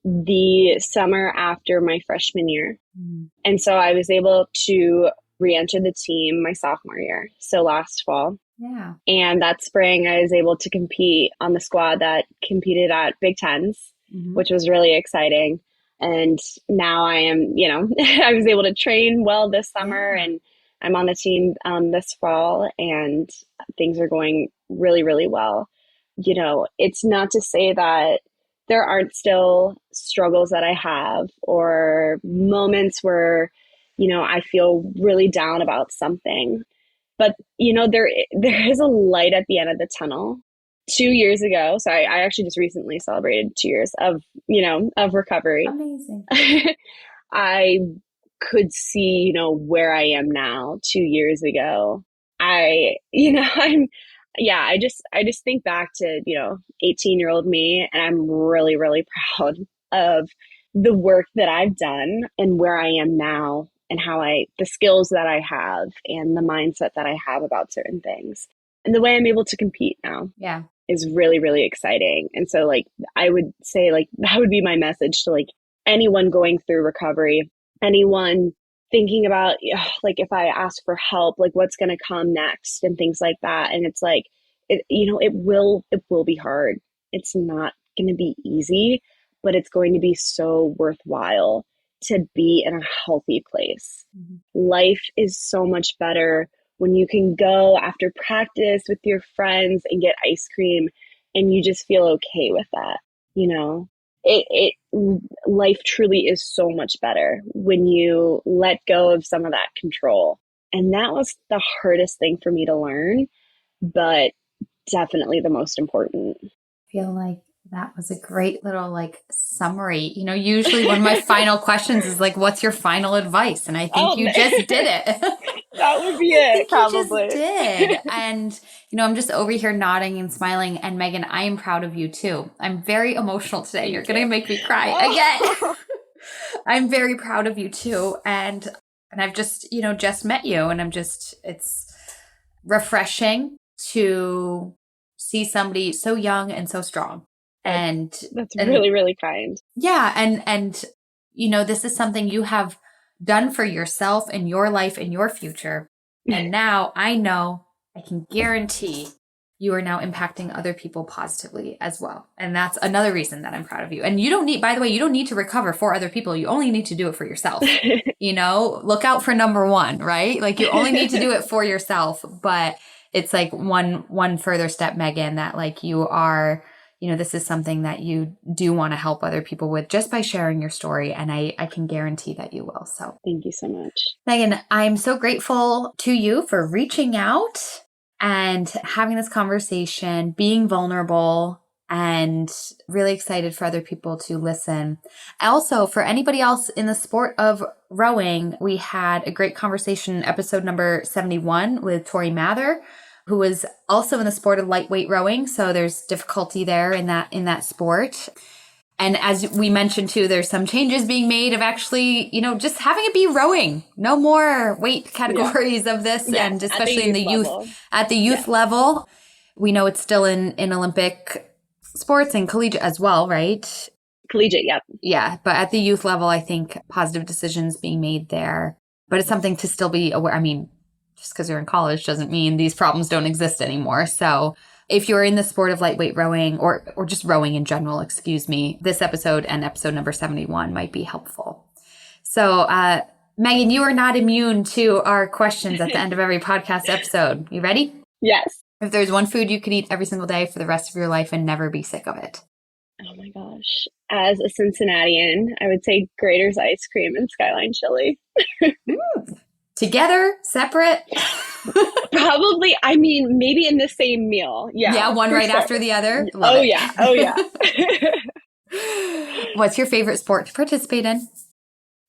the summer after my freshman year. And so I was able to re-enter the team my sophomore year, so last fall. Yeah. And that spring, I was able to compete on the squad that competed at Big Tens, which was really exciting. And now I am, I was able to train well this summer, and I'm on the team this fall, and things are going really, really well. It's not to say that there aren't still struggles that I have or moments where, I feel really down about something. But, there is a light at the end of the tunnel. 2 years ago, so I actually just recently celebrated 2 years of recovery. Amazing. I could see, where I am now 2 years ago. I just think back to, 18-year-old me, and I'm really, really proud of the work that I've done and where I am now, and the skills that I have and the mindset that I have about certain things and the way I'm able to compete now. Yeah. Is really, really exciting. And so I would say that would be my message to anyone going through recovery, anyone thinking about if I ask for help, what's going to come next and things like that. And it's it will be hard. It's not going to be easy, but it's going to be so worthwhile to be in a healthy place. Life is so much better when you can go after practice with your friends and get ice cream and you just feel okay with that. Life truly is so much better when you let go of some of that control. And that was the hardest thing for me to learn, but definitely the most important. I feel like that was a great little summary. Usually one of my final questions is what's your final advice? And I think you just did it. That would be it, probably. You just did. And, I'm just over here nodding and smiling. And Megan, I am proud of you too. I'm very emotional today. You're going to make me cry again. I'm very proud of you too. And I've just, just met you, and it's refreshing to see somebody so young and so strong. That's really, really kind. Yeah. And, this is something you have done for yourself and your life and your future. And now I know, I can guarantee you are now impacting other people positively as well. And that's another reason that I'm proud of you. And you don't need to recover for other people. You only need to do it for yourself. Look out for number one, right? You only need to do it for yourself. But it's one further step, Megan, that you are, this is something that you do want to help other people with just by sharing your story. And I can guarantee that you will. So thank you so much. Megan, I'm so grateful to you for reaching out and having this conversation, being vulnerable, and really excited for other people to listen. Also, for anybody else in the sport of rowing, we had a great conversation, episode number 71 with Tori Mather, who was also in the sport of lightweight rowing. So there's difficulty there in that sport. And as we mentioned too, there's some changes being made of actually, just having it be rowing. No more weight categories of this. Yeah, and especially in the level. At the youth level. We know it's still in Olympic sports and collegiate as well, right? Collegiate, yep. Yeah. But at the youth level, I think positive decisions being made there. But it's something to still be aware. I mean, just because you're in college doesn't mean these problems don't exist anymore. So if you're in the sport of lightweight rowing or just rowing in general, this episode and episode number 71 might be helpful. So, Megan, you are not immune to our questions at the end of every podcast episode. You ready? Yes. If there's one food you could eat every single day for the rest of your life and never be sick of it. Oh my gosh. As a Cincinnatian, I would say Grater's ice cream and Skyline chili. Together? Separate? Probably, maybe in the same meal. Yeah. Yeah, one right after the other? Oh yeah. What's your favorite sport to participate in?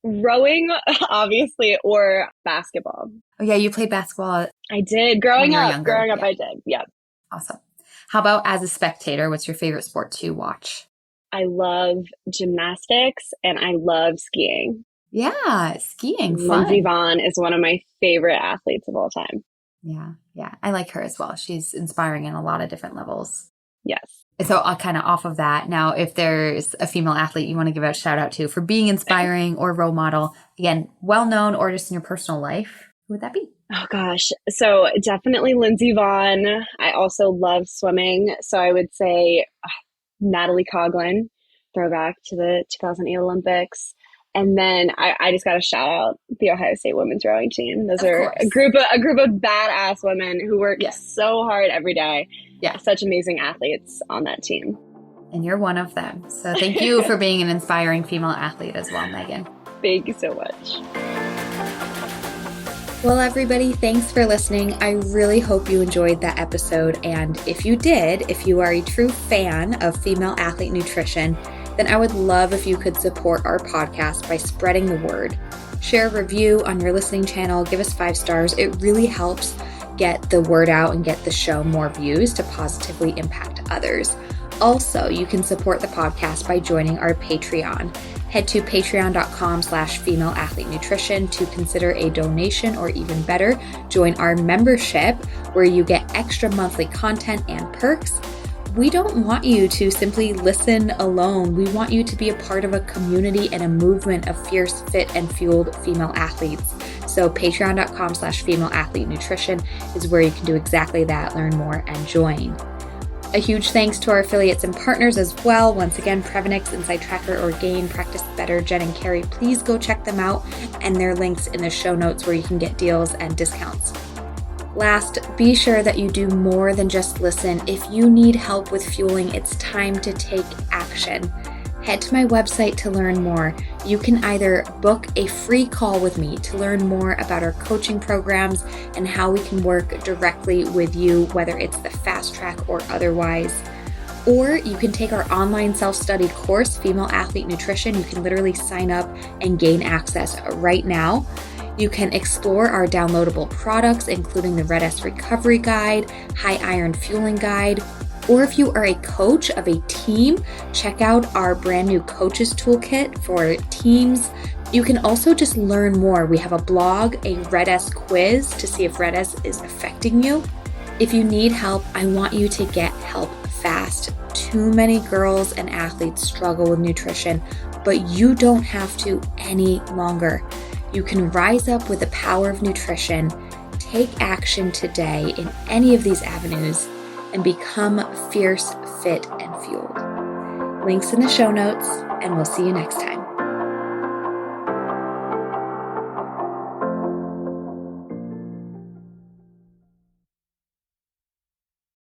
Rowing, obviously, or basketball. Oh yeah, you played basketball. I did. Growing up, yeah. I did. Yeah. Awesome. How about as a spectator? What's your favorite sport to watch? I love gymnastics and I love skiing. Yeah, skiing, Lindsey fun. Vonn is one of my favorite athletes of all time. Yeah, I like her as well. She's inspiring in a lot of different levels. Yes. So kind of off of that, now if there's a female athlete you want to give a shout out to for being inspiring or role model, again, well-known or just in your personal life, who would that be? Oh gosh. So definitely Lindsey Vonn. I also love swimming. So I would say Natalie Coughlin, throwback to the 2008 Olympics. And then I just got to shout out the Ohio State women's rowing team. Those are a group of badass women who work so hard every day. Yeah. Such amazing athletes on that team. And you're one of them. So thank you for being an inspiring female athlete as well, Megan. Thank you so much. Well, everybody, thanks for listening. I really hope you enjoyed that episode. And if you did, if you are a true fan of female athlete nutrition, then I would love if you could support our podcast by spreading the word. Share a review on your listening channel, give us 5 stars. It really helps get the word out and get the show more views to positively impact others. Also, you can support the podcast by joining our Patreon. Head to patreon.com/femaleathletenutrition to consider a donation, or even better, join our membership where you get extra monthly content and perks. We don't want you to simply listen alone. We want you to be a part of a community and a movement of fierce, fit, and fueled female athletes. So patreon.com/femaleathletenutrition is where you can do exactly that, learn more, and join. A huge thanks to our affiliates and partners as well. Once again, Prevenix, Insight Tracker, Orgain, Practice Better, Jen and Carrie. Please go check them out, and their links in the show notes where you can get deals and discounts. Last, be sure that you do more than just listen. If you need help with fueling, it's time to take action. Head to my website to learn more. You can either book a free call with me to learn more about our coaching programs and how we can work directly with you, whether it's the fast track or otherwise. Or you can take our online self-study course, Female Athlete Nutrition. You can literally sign up and gain access right now. You can explore our downloadable products, including the Red S Recovery Guide, High Iron Fueling Guide. Or if you are a coach of a team, check out our brand new Coaches Toolkit for teams. You can also just learn more. We have a blog, a Red S quiz to see if Red S is affecting you. If you need help, I want you to get help fast. Too many girls and athletes struggle with nutrition, but you don't have to any longer. You can rise up with the power of nutrition, take action today in any of these avenues, and become fierce, fit, and fueled. Links in the show notes, and we'll see you next time.